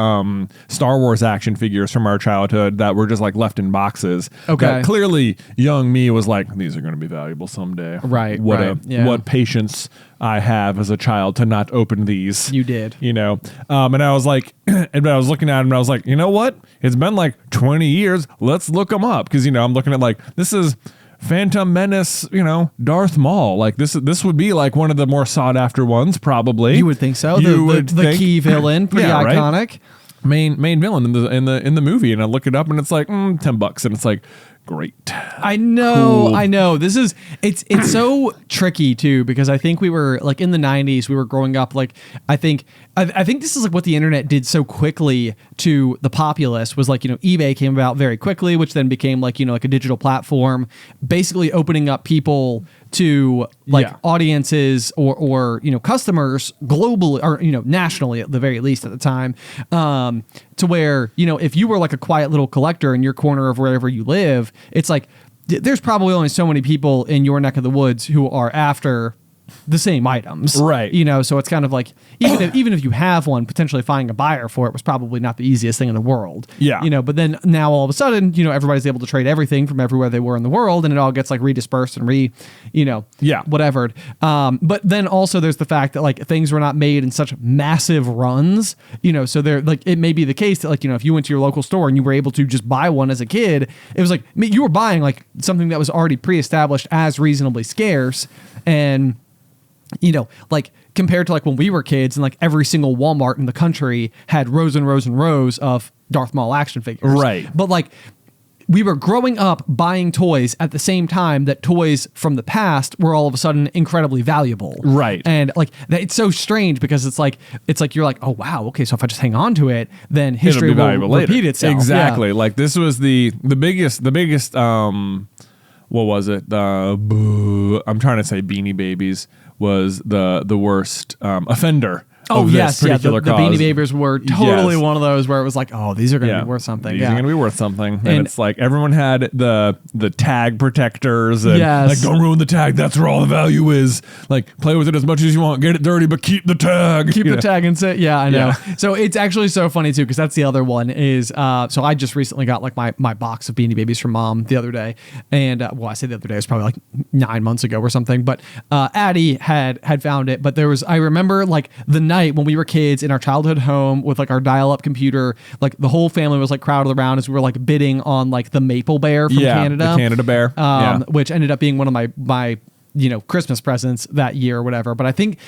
Star Wars action figures from our childhood that were just like left in boxes. Okay. That clearly young me was like, these are going to be valuable someday. Right. What patience I have as a child to not open these. You did. You know? And I was like, and I was looking at them and I was like, you know what? It's been like 20 years. Let's look them up. Because, you know, I'm looking at like, this is Phantom Menace, you know, Darth Maul. Like this would be like one of the more sought after ones, probably. You would think so. The key villain, pretty iconic. Main villain in the movie. And I look it up and it's like $10. And it's like, great. I know. Cool. I know. It's so tricky too, because I think we were like in the 90s, we were growing up. Like, I think this is like what the internet did so quickly to the populace was like, you know, eBay came about very quickly, which then became like, you know, like a digital platform, basically opening up people to like audiences or, you know, customers globally or, you know, nationally at the very least at the time, to where, you know, if you were like a quiet little collector in your corner of wherever you live, it's like there's probably only so many people in your neck of the woods who are after the same items, right? You know, so it's kind of like even if you have one, potentially finding a buyer for it was probably not the easiest thing in the world. Yeah, you know. But then now all of a sudden, you know, everybody's able to trade everything from everywhere they were in the world, and it all gets like redispersed and whatever. But then also there's the fact that like things were not made in such massive runs, you know. So they're like, it may be the case that like, you know, if you went to your local store and you were able to just buy one as a kid, it was like you were buying like something that was already pre-established as reasonably scarce. And you know, like compared to like when we were kids and like every single Walmart in the country had rows and rows and rows of Darth Maul action figures. Right. But like we were growing up buying toys at the same time that toys from the past were all of a sudden incredibly valuable. Right. And like it's so strange because it's like you're like, oh wow, okay, so if I just hang on to it, then history will repeat itself. Exactly. Yeah. Like this was the biggest what was it? I'm trying to say Beanie Babies was the worst offender. Oh, yes. The Beanie Babies were totally one of those where it was like, oh, these are going to be worth something. These are going to be worth something. And it's like everyone had the tag protectors. And like, don't ruin the tag. That's where all the value is. Like, play with it as much as you want. Get it dirty, but keep the tag. Keep the tag and sit. Yeah, I know. Yeah. So it's actually so funny, too, because that's the other one is, so I just recently got like my box of Beanie Babies from Mom the other day. And, well, I say the other day, it was probably like 9 months ago or something. But Addie had found it. But I remember like the night when we were kids in our childhood home with like our dial-up computer, like the whole family was like crowded around as we were like bidding on like the Maple Bear from Canada. The Canada Bear. Which ended up being one of my you know, Christmas presents that year or whatever. But I think,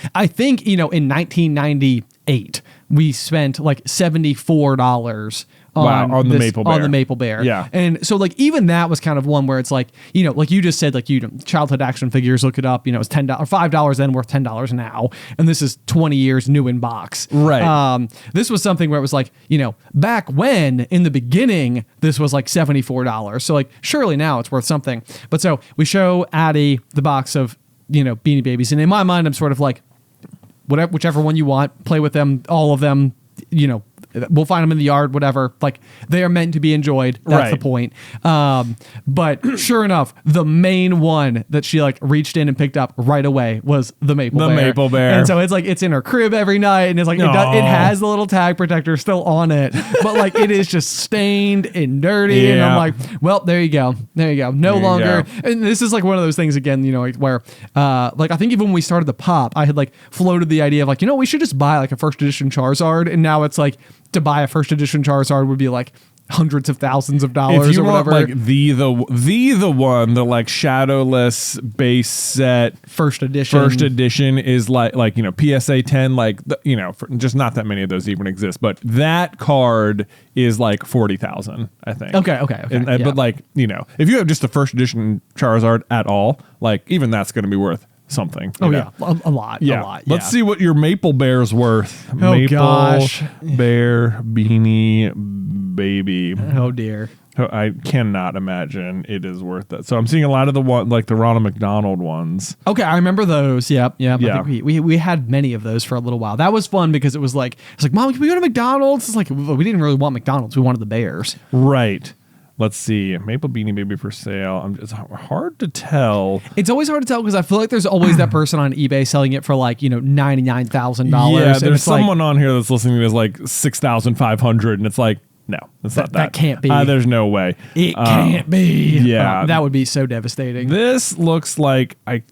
you know, in 1998, we spent like $74 on the Maple Bear. On the Maple Bear. Yeah. And so like even that was kind of one where it's like, you know, like you just said, like, you know, childhood action figures, look it up, you know, it's $10 or $5 then worth $10 now. And this is 20 years new in box. Right. This was something where it was like, you know, back when in the beginning, this was like $74. So like surely now it's worth something. But so we show Addie the box of, you know, Beanie Babies. And in my mind, I'm sort of like, whichever one you want, play with them, all of them, you know, we'll find them in the yard, whatever. Like, they are meant to be enjoyed. That's the point. But sure enough, the main one that she like reached in and picked up right away was the maple bear. And so it's like, it's in her crib every night, and it's like, it has the little tag protector still on it, but like it is just stained and dirty. And I'm like, well, there you go. No longer. And this is like one of those things again, you know, like where, like I think even when we started the pop, I had like floated the idea of like, you know, we should just buy like a first edition Charizard. And now it's like, to buy a first edition Charizard would be like hundreds of thousands of dollars if you or whatever. Want like the one, the like shadowless base set first edition is like you know, PSA 10, like you know, just not that many of those even exist, but that card is like 40,000, I think. Okay. But like, you know, if you have just a first edition Charizard at all, like even that's going to be worth something. A lot. Let's see what your Maple Bear's worth. Gosh. Bear Beanie Baby. Oh dear. I cannot imagine it is worth that. So I'm seeing a lot of the one, like the Ronald McDonald ones. Okay, I remember those. Yep. I think we had many of those for a little while. That was fun because it was like, Mom, can we go to McDonald's? It's like, we didn't really want McDonald's. We wanted the Bears. Right. Let's see. Maple Beanie Baby for sale. It's hard to tell. It's always hard to tell because I feel like there's always that person on eBay selling it for like, you know, $99,000. Yeah, there's someone on here that's listening to this like 6,500, and it's like, no, it's not that. That can't be. There's no way. It can't be. Yeah, that would be so devastating. This looks like it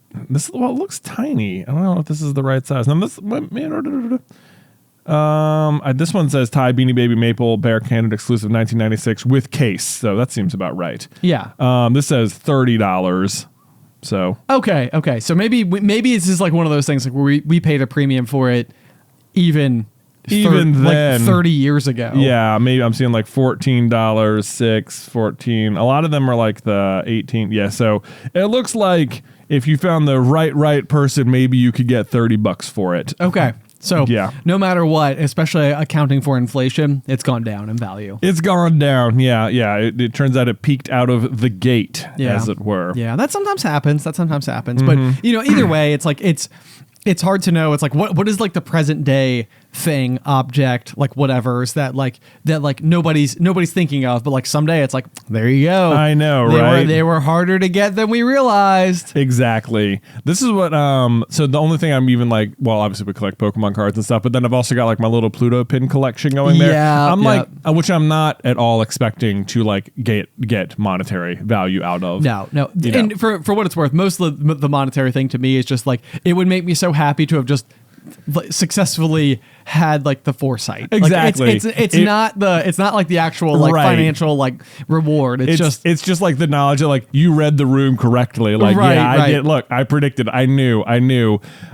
looks tiny. I don't know if this is the right size. Now this one says Thai Beanie Baby Maple Bear Canada exclusive 1996 with case, so that seems about right. Yeah. This says $30. So okay. So maybe it's just like one of those things like where we paid a premium for it, even then, like 30 years ago. Yeah, maybe I'm seeing like $14, $14. A lot of them are like the 18. Yeah, so it looks like if you found the right person, maybe you could get $30 for it. Okay. So no matter what, especially accounting for inflation, it's gone down in value. It's gone down. Yeah. It turns out it peaked out of the gate, as it were. Yeah, that sometimes happens. But, you know, either way, it's like it's hard to know. It's like what is like the present day thing, object, like whatever is that nobody's thinking of, but like someday it's like, there you go. I know, right? They were harder to get than we realized. Exactly. This is what so the only thing I'm even like, well, obviously we collect Pokemon cards and stuff, but then I've also got like my little Pluto pin collection going there. I'm like, which I'm not at all expecting to like get monetary value out of. No. And for what it's worth, most of the monetary thing to me is just like, it would make me so happy to have just successfully had like the foresight. Exactly. Like, it's not like the actual like financial like reward. It's just like the knowledge that like you read the room correctly. Like I did. Look, I predicted. I knew.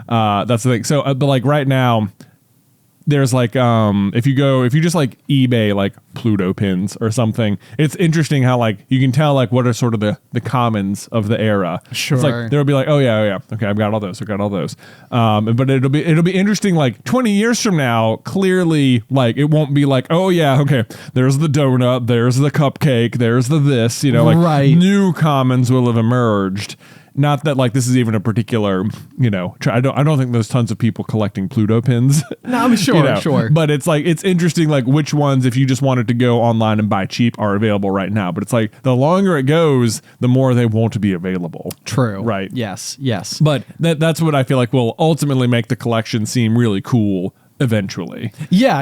That's the thing. So, but like right now, there's like if you just like eBay like Pluto pins or something, it's interesting how like you can tell like what are sort of the commons of the era. Sure. It's like there'll be like, oh yeah, okay, I've got all those. But it'll be interesting like 20 years from now, clearly like it won't be like, oh yeah, okay, there's the donut, there's the cupcake, there's the this, you know, like new commons will have emerged. Not that like this is even a particular, you know, I don't think there's tons of people collecting Pluto pins. No, I'm sure, you know? sure. But it's like, it's interesting like which ones, if you just wanted to go online and buy cheap, are available right now. But it's like the longer it goes, the more they won't be available. True. Right. Yes. But that's what I feel like will ultimately make the collection seem really cool eventually. Yeah.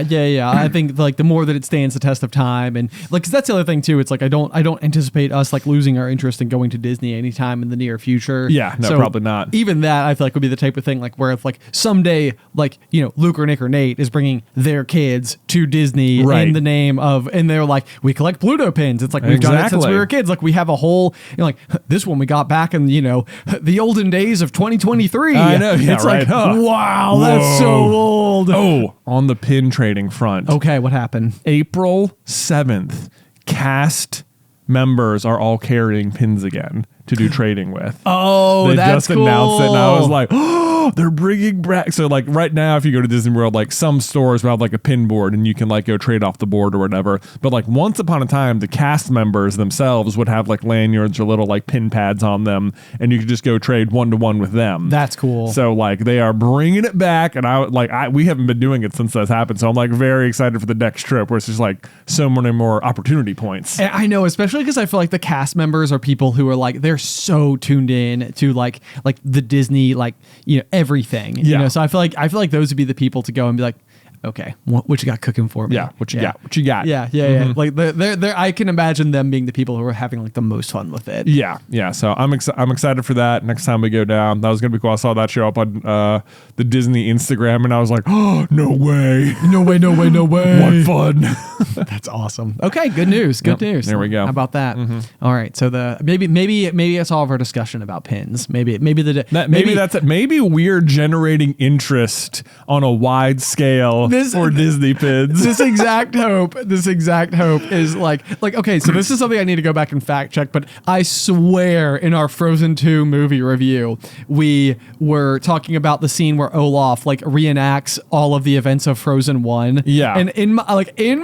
I think like the more that it stands the test of time, and like, 'cause that's the other thing too. It's like I don't anticipate us like losing our interest in going to Disney anytime in the near future. Yeah, no, probably not. Even that I feel like would be the type of thing like where if like someday like, you know, Luke or Nick or Nate is bringing their kids to Disney in the name of, and they're like, we collect Pluto pins. It's like we've done it since we were kids. Like we have a whole, you know, like this one we got back in, you know, the olden days of 2023. I know. Yeah, it's right. like, wow, that's so old. Oh, on the pin trading front. Okay, what happened? April 7th, cast members are all carrying pins again. to do trading with. Oh, they that's just cool. announced it, and I was like, oh, they're bringing back. So like right now, if you go to Disney World, like some stores will have like a pin board, and you can like go trade off the board or whatever. But like once upon a time, the cast members themselves would have like lanyards or little like pin pads on them, and you could just go trade 1-to-1 with them. That's cool. So like they are bringing it back, and we haven't been doing it since that's happened. So I'm like very excited for the next trip, where it's just like so many more opportunity points. And I know, especially because I feel like the cast members are people who are like, they're so tuned in to like the Disney, like, you know, everything. Yeah. You know, so I feel like those would be the people to go and be like, okay, what you got cooking for me? Yeah, what you got? Yeah. Like they're I can imagine them being the people who are having like the most fun with it. Yeah. So I'm excited for that. Next time we go down, that was gonna be cool. I saw that show up on the Disney Instagram, and I was like, oh, no way. What fun! That's awesome. Okay, good news. Good news. There we go. How about that? All right. So maybe it's all of our discussion about pins. Maybe that's it. Maybe we're generating interest on a wide scale for Disney pins. This exact hope is like okay, so this is something I need to go back and fact check, but I swear in our Frozen 2 movie review, we were talking about the scene where Olaf like reenacts all of the events of Frozen 1. Yeah. And in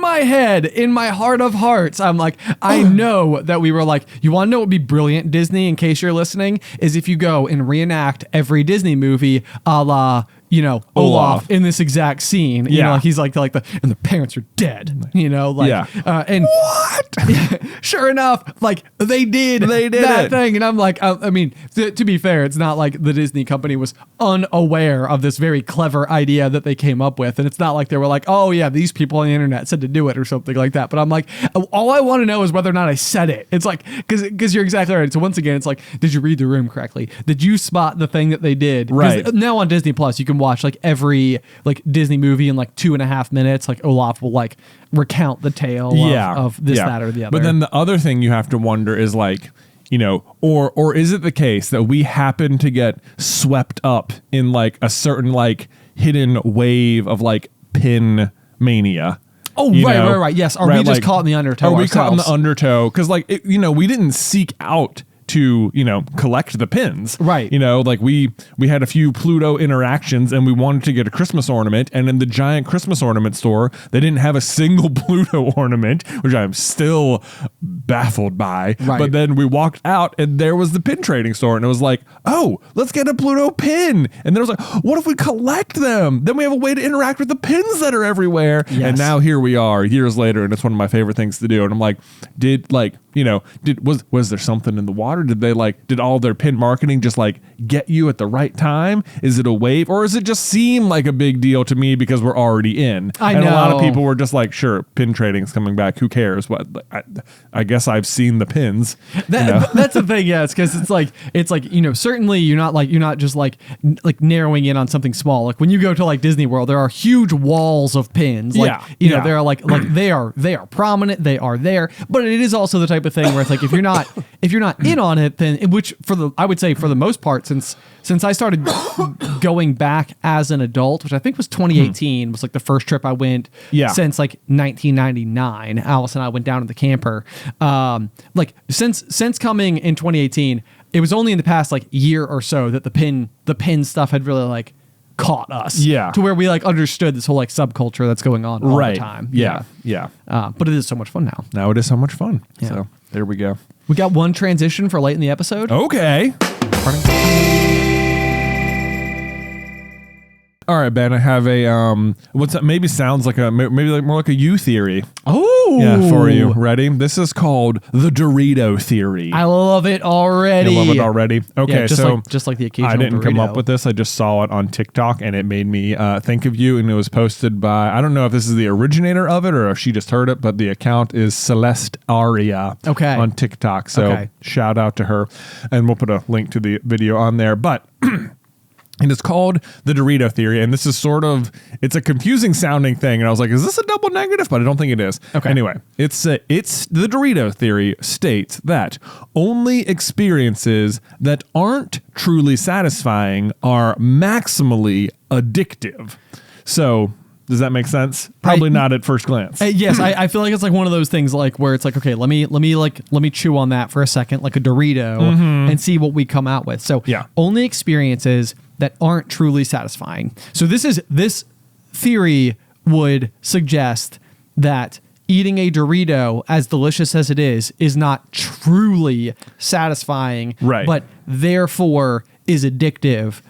my head, in my heart of hearts, I'm like, I know that we were like, you want to know what would be brilliant, Disney, in case you're listening, is if you go and reenact every Disney movie a la, you know, Olaf in this exact scene. You know, like he's like and the parents are dead. You know, like and what? Sure enough, like they did that thing, and I'm like, I mean, to be fair, it's not like the Disney company was unaware of this very clever idea that they came up with, and it's not like they were like, oh yeah, these people on the internet said to do it or something like that. But I'm like, all I want to know is whether or not I said it. It's like because you're exactly right. So once again, it's like, did you read the room correctly? Did you spot the thing that they did? Right. Now on Disney Plus, you can watch like every like Disney movie in like 2.5 minutes. Like Olaf will like recount the tale of this, that, or the other. But then the other thing you have to wonder is like, you know, or is it the case that we happen to get swept up in like a certain like hidden wave of like pin mania? Oh, right. Yes. Are we just caught in the undertow? Are we ourselves? caught in the undertow? Because like, you know, we didn't seek out to, you know, collect the pins. Right. You know, like we had a few Pluto interactions, and we wanted to get a Christmas ornament, and in the giant Christmas ornament store, they didn't have a single Pluto ornament, which I'm still baffled by. Right. But then we walked out, and there was the pin trading store, and it was like, oh, let's get a Pluto pin. And then it was like, what if we collect them? Then we have a way to interact with the pins that are everywhere. Yes. And now here we are years later, and it's one of my favorite things to do. And I'm like, was there something in the water? Did all their pin marketing just like get you at the right time? Is it a wave, or does it just seem like a big deal to me because we're already in? I know. A lot of know. people were just like, sure, pin trading's coming back. Who cares? What? I guess I've seen the pins. That's the thing. Yeah, it's because it's like you know, certainly you're not just like narrowing in on something small. Like when you go to like Disney World, there are huge walls of pins. Like, you know, they're like they are prominent. They are there, but it is also the type of thing where it's like if you're not in on it, then which I would say for the most part, since I started going back as an adult, which I think was 2018, was like the first trip I went since like 1999. Alice and I went down to the camper. Like since coming in 2018, it was only in the past like year or so that the pin stuff had really like caught us. Yeah. To where we like understood this whole like subculture that's going on all the time. Yeah. But it is so much fun now. Now it is so much fun. Yeah. So there we go. We got one transition for late in the episode. Okay. All right, Ben, I have a what's that? Maybe sounds like more like a you theory. Oh, yeah, for you. Ready? This is called the Dorito Theory. I love it already. You love it already? Okay, yeah, just like the occasional I didn't come Dorito. up with this. I just saw it on TikTok, and it made me think of you. And it was posted by, I don't know if this is the originator of it or if she just heard it, but the account is Celeste Aria on TikTok. So shout out to her, and we'll put a link to the video on there. But and it's called the Dorito Theory, and this is it's a confusing sounding thing, and I was like, is this a double negative? But I don't think it is. Okay. Anyway, it's the Dorito Theory states that only experiences that aren't truly satisfying are maximally addictive. So Does that make sense? Probably not at first glance. Yes, I feel like it's like one of those things like where it's like, okay, let me chew on that for a second, like a Dorito, and see what we come out with. So only experiences that aren't truly satisfying. So this theory would suggest that eating a Dorito, as delicious as it is not truly satisfying, right? But therefore is addictive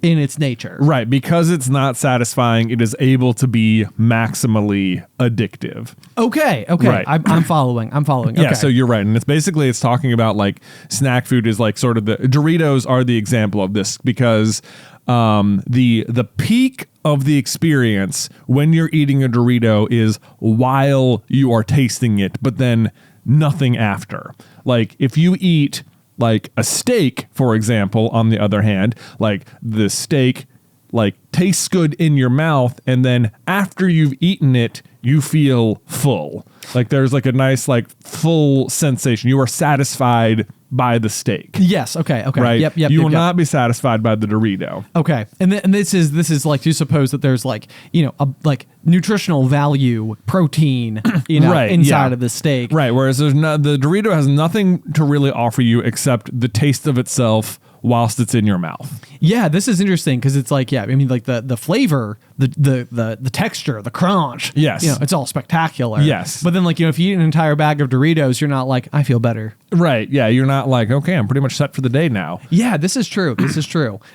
in its nature. Right, because it's not satisfying, it is able to be maximally addictive. Okay. Right. I'm following. Okay. Yeah, so you're right. And it's talking about like snack food is like sort of the Doritos are the example of this because the peak of the experience when you're eating a Dorito is while you are tasting it, but then nothing after. Like if you eat like a steak, for example, on the other hand, like the steak like tastes good in your mouth, and then after you've eaten it, you feel full. Like there's like a nice like full sensation. You are satisfied by the steak. Yes. Okay. Right. Yep. You will not be satisfied by the Dorito. Okay. And this is like you suppose that there's like a like nutritional value protein inside of the steak. Right. Whereas the Dorito has nothing to really offer you except the taste of itself whilst it's in your mouth. Yeah, this is interesting because it's like, I mean, like the flavor, the texture, the crunch. Yes. It's all spectacular. Yes. But then like, if you eat an entire bag of Doritos, you're not like, I feel better. Right. Yeah. You're not like, okay, I'm pretty much set for the day now. Yeah, this is true.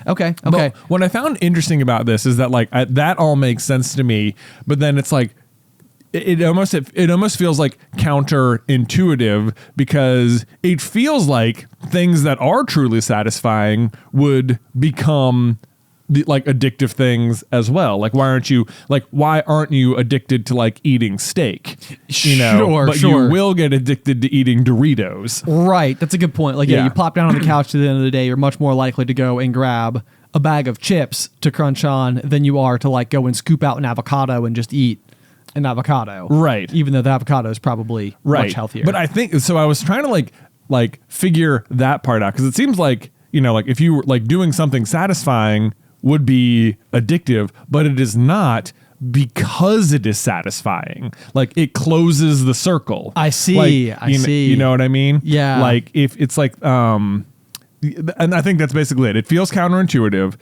Okay. But what I found interesting about this is that like that all makes sense to me, but then it's like, it almost feels like counterintuitive because it feels like things that are truly satisfying would become like addictive things as well. Like why aren't you addicted to like eating steak? Sure. You will get addicted to eating Doritos. Right. That's a good point. Like you plop down on the couch at the end of the day, you're much more likely to go and grab a bag of chips to crunch on than you are to like go and scoop out an avocado and just eat an avocado. Right. Even though the avocado is probably much healthier. But I think so. I was trying to like figure that part out because it seems like, like if you were like doing something satisfying would be addictive, but it is not because it is satisfying. Like it closes the circle. I see. Like, I see. You know what I mean? Yeah. Like if it's like, and I think that's basically it. It feels counterintuitive.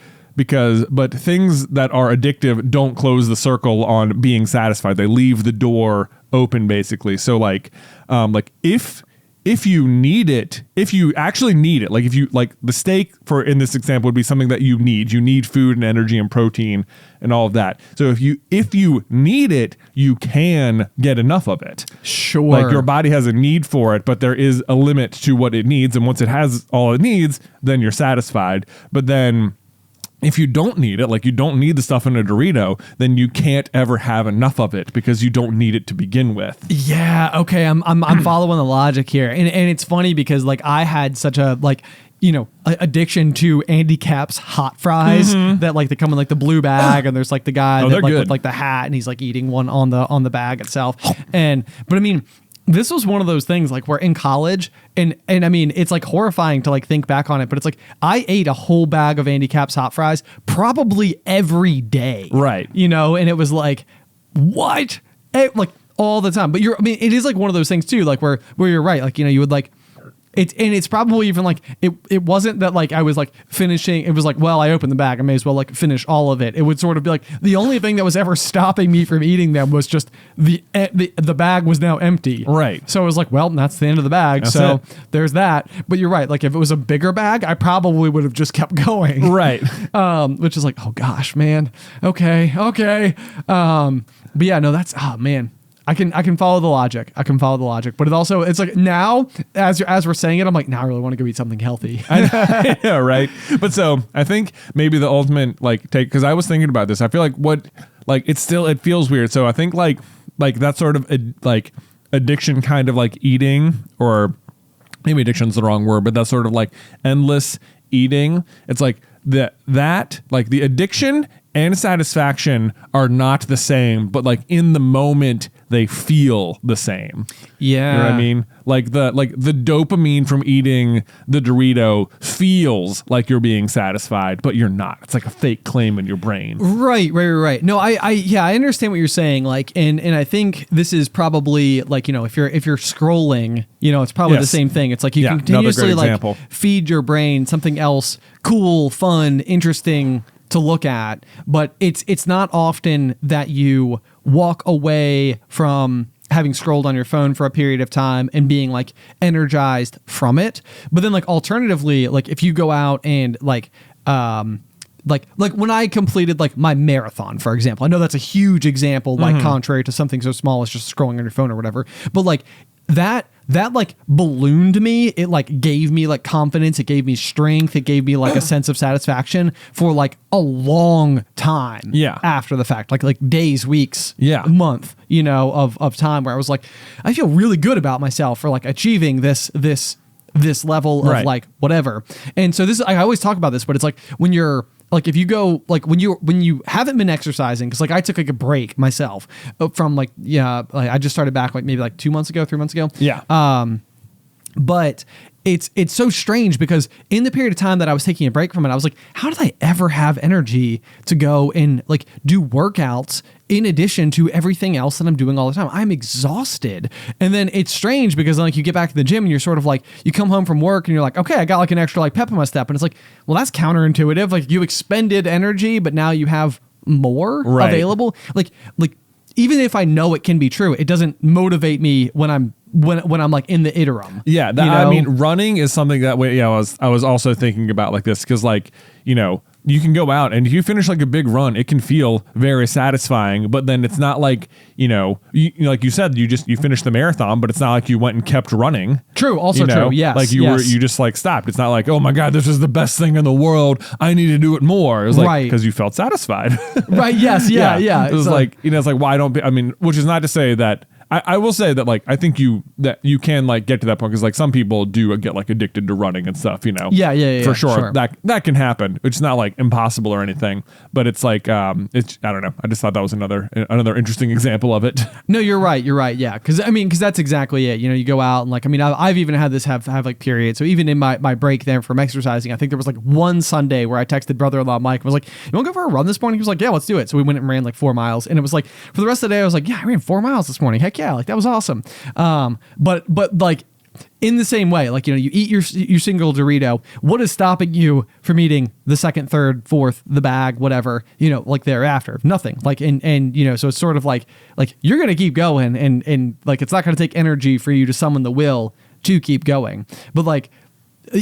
But things that are addictive don't close the circle on being satisfied. They leave the door open, basically. So like if you need it, if you actually need it, like if you like the steak for in this example would be something that you need food and energy and protein and all of that. So if you need it, you can get enough of it. Sure. Like your body has a need for it, but there is a limit to what it needs. And once it has all it needs, then you're satisfied. But then if you don't need it, like you don't need the stuff in a Dorito, then you can't ever have enough of it because you don't need it to begin with. Yeah. Okay. I'm following the logic here. And it's funny because like I had such a like, addiction to Andy Cap's hot fries that like they come in like the blue bag and there's like the guy that like with like the hat and he's like eating one on the bag itself. But I mean, this was one of those things like we're in college and I mean, it's like horrifying to like think back on it, but it's like I ate a whole bag of Andy Cap's hot fries probably every day. Right. And it was like, what? Like all the time. But it is like one of those things too, like where you're right. Like, you would like, it's probably even like it wasn't that like I was like finishing. It was like, well, I opened the bag, I may as well like finish all of it. It would sort of be like the only thing that was ever stopping me from eating them was just the bag was now empty. Right. So I was like, well, that's the end of the bag. That's so it. There's that. But you're right. Like if it was a bigger bag, I probably would have just kept going. Right. Which is like, oh gosh, man. Okay. But yeah, no, that's man. I can follow the logic. But it's like now, as we're saying it, I'm like, now I really want to go eat something healthy. Yeah, right. But so I think maybe the ultimate like take, because I was thinking about this. I feel like it feels weird. So I think like that sort of like addiction kind of like eating, or maybe addiction's the wrong word, but that sort of like endless eating. It's like that like the addiction and satisfaction are not the same, but like in the moment they feel the same. Yeah. You know what I mean? Like the dopamine from eating the Dorito feels like you're being satisfied, but you're not. It's like a fake claim in your brain. Right. No, I understand what you're saying. Like, and I think this is probably like, if you're scrolling, it's probably the same thing. It's like you can continuously like feed your brain something else cool, fun, interesting to look at, but it's not often that you walk away from having scrolled on your phone for a period of time and being like energized from it. But then like alternatively, like if you go out and like when I completed like my marathon, for example, I know that's a huge example, like contrary to something so small as just scrolling on your phone or whatever, but like that like ballooned me. It like gave me like confidence. It gave me strength. It gave me like a sense of satisfaction for like a long time. Yeah. After the fact, like days, weeks, a month, of time where I was like, I feel really good about myself for like achieving this level of like whatever. And so this, I always talk about this, but it's like when you're like, if you go like when you haven't been exercising, because like I took like a break myself from like I just started back like maybe like 3 months ago. But it's so strange because in the period of time that I was taking a break from it, I was like, how did I ever have energy to go and like do workouts in addition to everything else that I'm doing all the time? I'm exhausted. And then it's strange because like you get back to the gym and you're sort of like, you come home from work and you're like, okay, I got like an extra like pep in my step. And it's like, well, that's counterintuitive. Like you expended energy, but now you have more available. Like even if I know it can be true, it doesn't motivate me when I'm like in the interim. Yeah, I mean, running is something that way. Yeah, I was also thinking about like this because like you can go out and if you finish like a big run, it can feel very satisfying. But then it's not like like you said, you finished the marathon, but it's not like you went and kept running. True, also true. Yes, like you just like stopped. It's not like, oh my god, this is the best thing in the world, I need to do it more. It was like because you felt satisfied. Right. Yes. Yeah. It was like it's like why don't I mean, which is not to say that. I will say that like I think you can like get to that point because like some people do get like addicted to running and stuff, Yeah, for sure. That can happen. It's not like impossible or anything, but it's like it's I don't know. I just thought that was another interesting example of it. No, you're right. Yeah, because that's exactly it. You go out and like I've even had this have like periods. So even in my break there from exercising, I think there was like one Sunday where I texted brother-in-law Mike and was like, "You want to go for a run this morning?" He was like, "Yeah, let's do it." So we went and ran like 4 miles, and it was like for the rest of the day I was like, "Yeah, I ran 4 miles this morning. Heck yeah, like that was awesome." But like in the same way, like, you eat your single Dorito. What is stopping you from eating the second, third, fourth, the bag, whatever, like thereafter? Nothing. Like, and so it's sort of like you're going to keep going and like, it's not going to take energy for you to summon the will to keep going. But like,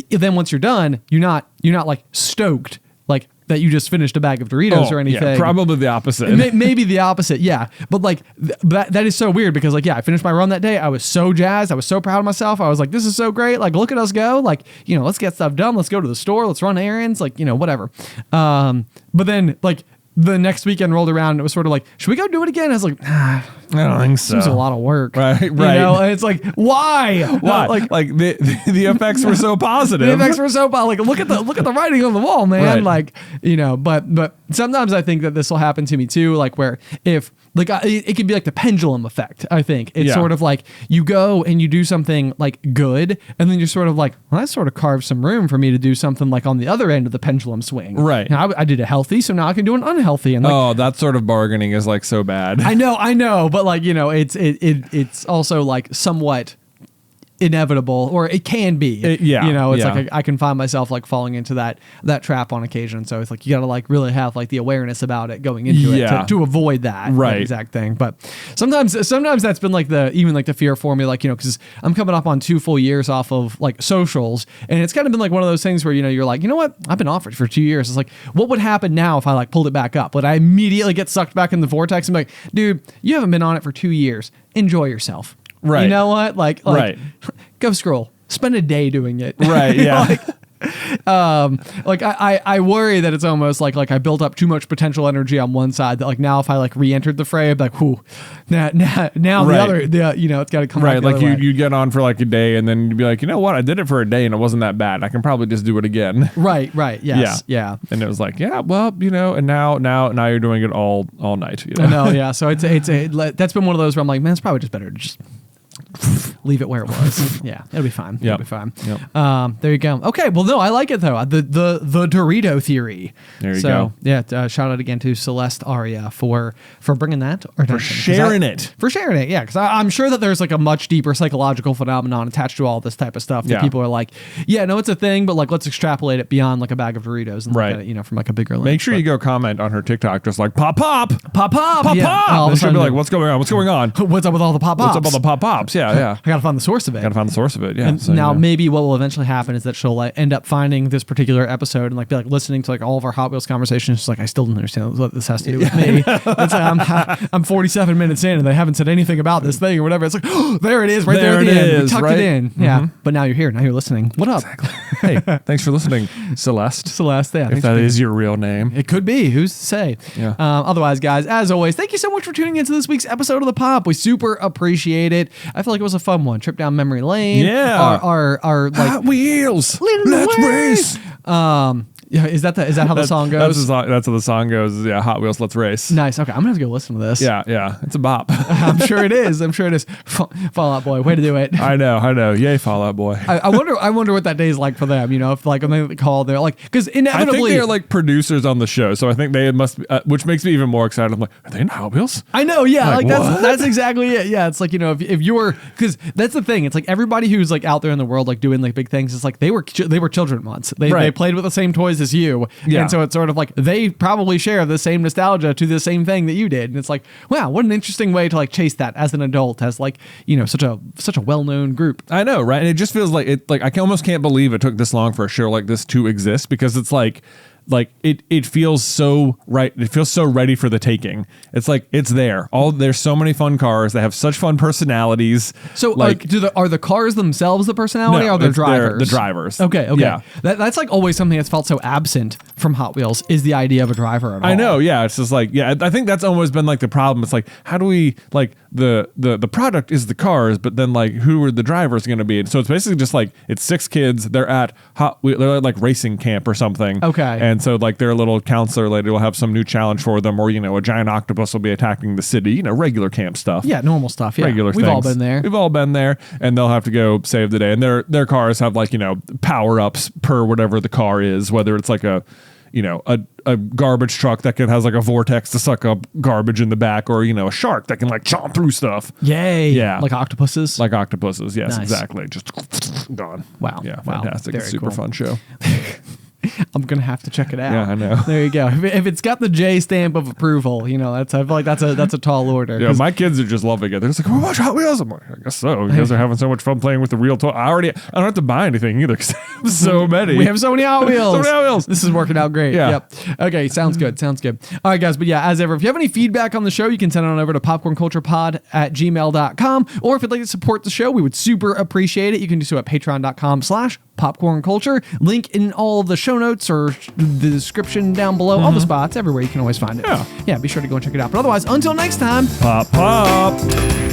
then once you're done, you're not like stoked, like that you just finished a bag of Doritos or anything. Yeah, probably the opposite. Maybe the opposite, yeah. But like that is so weird because like, yeah, I finished my run that day. I was so jazzed. I was so proud of myself. I was like, this is so great. Like, look at us go. Like, let's get stuff done. Let's go to the store. Let's run errands. Like, whatever. But then like the next weekend rolled around and it was sort of like, should we go do it again? I was like, I don't think so. Seems a lot of work. Right. And it's like, why? Why? Like the effects were so positive. The effects were so positive. Like, look at the writing on the wall, man. Right. Like, but sometimes I think that this will happen to me too. Like where if like it could be like the pendulum effect. I think it's sort of like you go and you do something like good, and then you're sort of like, well, that sort of carves some room for me to do something like on the other end of the pendulum swing. Right. Now, I did a healthy, so now I can do an unhealthy. And like, that sort of bargaining is like so bad. I know, but like it's also like somewhat inevitable, or it can be. Like I can find myself like falling into that trap on occasion. So it's like you got to like really have like the awareness about it going into it to avoid that exact thing. But sometimes that's been like the fear for me, like because I'm coming up on 2 full years off of like socials, and it's kind of been like one of those things where you're like, you know what, I've been off it for 2 years. It's like, what would happen now if I like pulled it back up? Would I immediately get sucked back in the vortex and be like, dude, you haven't been on it for 2 years. Enjoy yourself. Right. You know what? Like go scroll. Spend a day doing it. Right. Yeah. Like I worry that it's almost like I built up too much potential energy on one side that like now if I like re-entered the fray, I'd be like, whew, now the other, you know, it's got to come Right, back the like other way. you get on for like a day, and then you'd be like, you know what, I did it for a day, and it wasn't that bad. I can probably just do it again. Right, yes, yeah. And it was like, yeah, well, you know, and now you're doing it all night. You know? I know, yeah. So that's been one of those where I'm like, man, it's probably just better to just leave it where it was. Yeah, it'll be fine. Yep. It'll be fine. Yep. There you go. Okay, well, no, I like it though. The Dorito Theory. There you go. Yeah, shout out again to Celeste Aria for bringing that For sharing it. For sharing it. Yeah, because I'm sure that there's like a much deeper psychological phenomenon attached to all this type of stuff. That people are like, yeah, no, it's a thing, but like let's extrapolate it beyond like a bag of Doritos and look at it, you know, from like a bigger lens. Make sure you go comment on her TikTok, just like pop pop. Yeah. All of a And she'll be sudden, like, what's going on? What's going on? what's up with all the pop pops? What's up with all the pop pops? Yeah. I gotta find the source of it. Gotta find the source of it. Yeah. And So, now you know. maybe what will eventually happen is that she'll like end up finding this particular episode and like be like listening to like all of our Hot Wheels conversations. She's like, I still don't understand what this has to do with me. It's like I'm 47 minutes in and they haven't said anything about this thing or whatever. It's like, oh, there it is, right there at the end. We tucked it in. Yeah. But now you're here. Now you're listening. What up? Exactly. Hey, thanks for listening, Celeste. Celeste, yeah. If that is your real name. It could be. Who's to say? Yeah. Otherwise, guys, as always, thank you so much for tuning into this week's episode of The Pop. We super appreciate it. I feel like it was a fun one. Trip down memory lane. Yeah. Our like Hot Wheels. Leading the Let's way. race. Yeah, is that how the song goes? That's how the song goes. Yeah, Hot Wheels, let's race. Nice. Okay, I'm gonna have to go listen to this. Yeah, it's a bop. I'm sure it is. Fall Out Boy, way to do it. I know. Yay, Fall Out Boy. I wonder what that day is like for them. You know, if like when they call, they're like, because I think inevitably they're like producers on the show, so I think they must, which makes me even more excited. I'm like, are they in Hot Wheels? I know, yeah, Like, like what? that's exactly it. Yeah, it's like, you know, if you were, because that's the thing. It's like everybody who's like out there in the world like doing like big things. It's like they were children once. They played with the same toys as you. Yeah. And so it's sort of like they probably share the same nostalgia to the same thing that you did. And it's like, wow, what an interesting way to like chase that as an adult, as like, you know, such a well-known group. I know, right? And it just feels like it. Like almost can't believe it took this long for a show like this to exist, because it's like it feels so right. It feels so ready for the taking. It's like it's there. There's so many fun cars. They have such fun personalities. So like, are the cars themselves the personality, or are the they're drivers? the drivers. Okay. Yeah. That's like always something that's felt so absent from Hot Wheels, is the idea of a driver at all. I know, yeah. It's just like, yeah, I think that's always been like the problem. It's like, how do we, like, the product is the cars, but then like who are the drivers going to be? And so it's basically just like, it's 6 kids, they're at they're at like racing camp or something. Okay. And so like their little counselor lady will have some new challenge for them, or, you know, a giant octopus will be attacking the city, you know, regular camp stuff. Yeah, normal stuff. Yeah. Regular We've things. all been there. We've all been there, and they'll have to go save the day. And their cars have like, you know, power-ups per whatever the car is, whether it's like a garbage truck that has like a vortex to suck up garbage in the back, or, you know, a shark that can like chomp through stuff. Yay. Yeah. Like octopuses. Like octopuses. Yes, Nice. Exactly. Just gone. Wow. Yeah. Wow. Fantastic. Very It's a super cool. fun show. I'm gonna have to check it out. Yeah, I know. There you go. If it's got the J stamp of approval, you know, I feel like that's a tall order. Yeah, my kids are just loving it. They're just like, "Oh, watch Hot Wheels." I'm like, I guess so. You guys are having so much fun playing with the real toy. I don't have to buy anything either, because I have so many. We have so many Hot Wheels. So many Hot Wheels. This is working out great. Yeah. Yep. Okay. Sounds good. Sounds good. All right, guys. But yeah, as ever, if you have any feedback on the show, you can send it on over to popcornculturepod@gmail.com. Or if you'd like to support the show, we would super appreciate it. You can do so at patreon.com/popcornculture. Link in all of the show notes or the description down below. All the spots, everywhere you can always find it. Yeah. Yeah. Be sure to go and check it out. But otherwise, until next time. Pop, pop.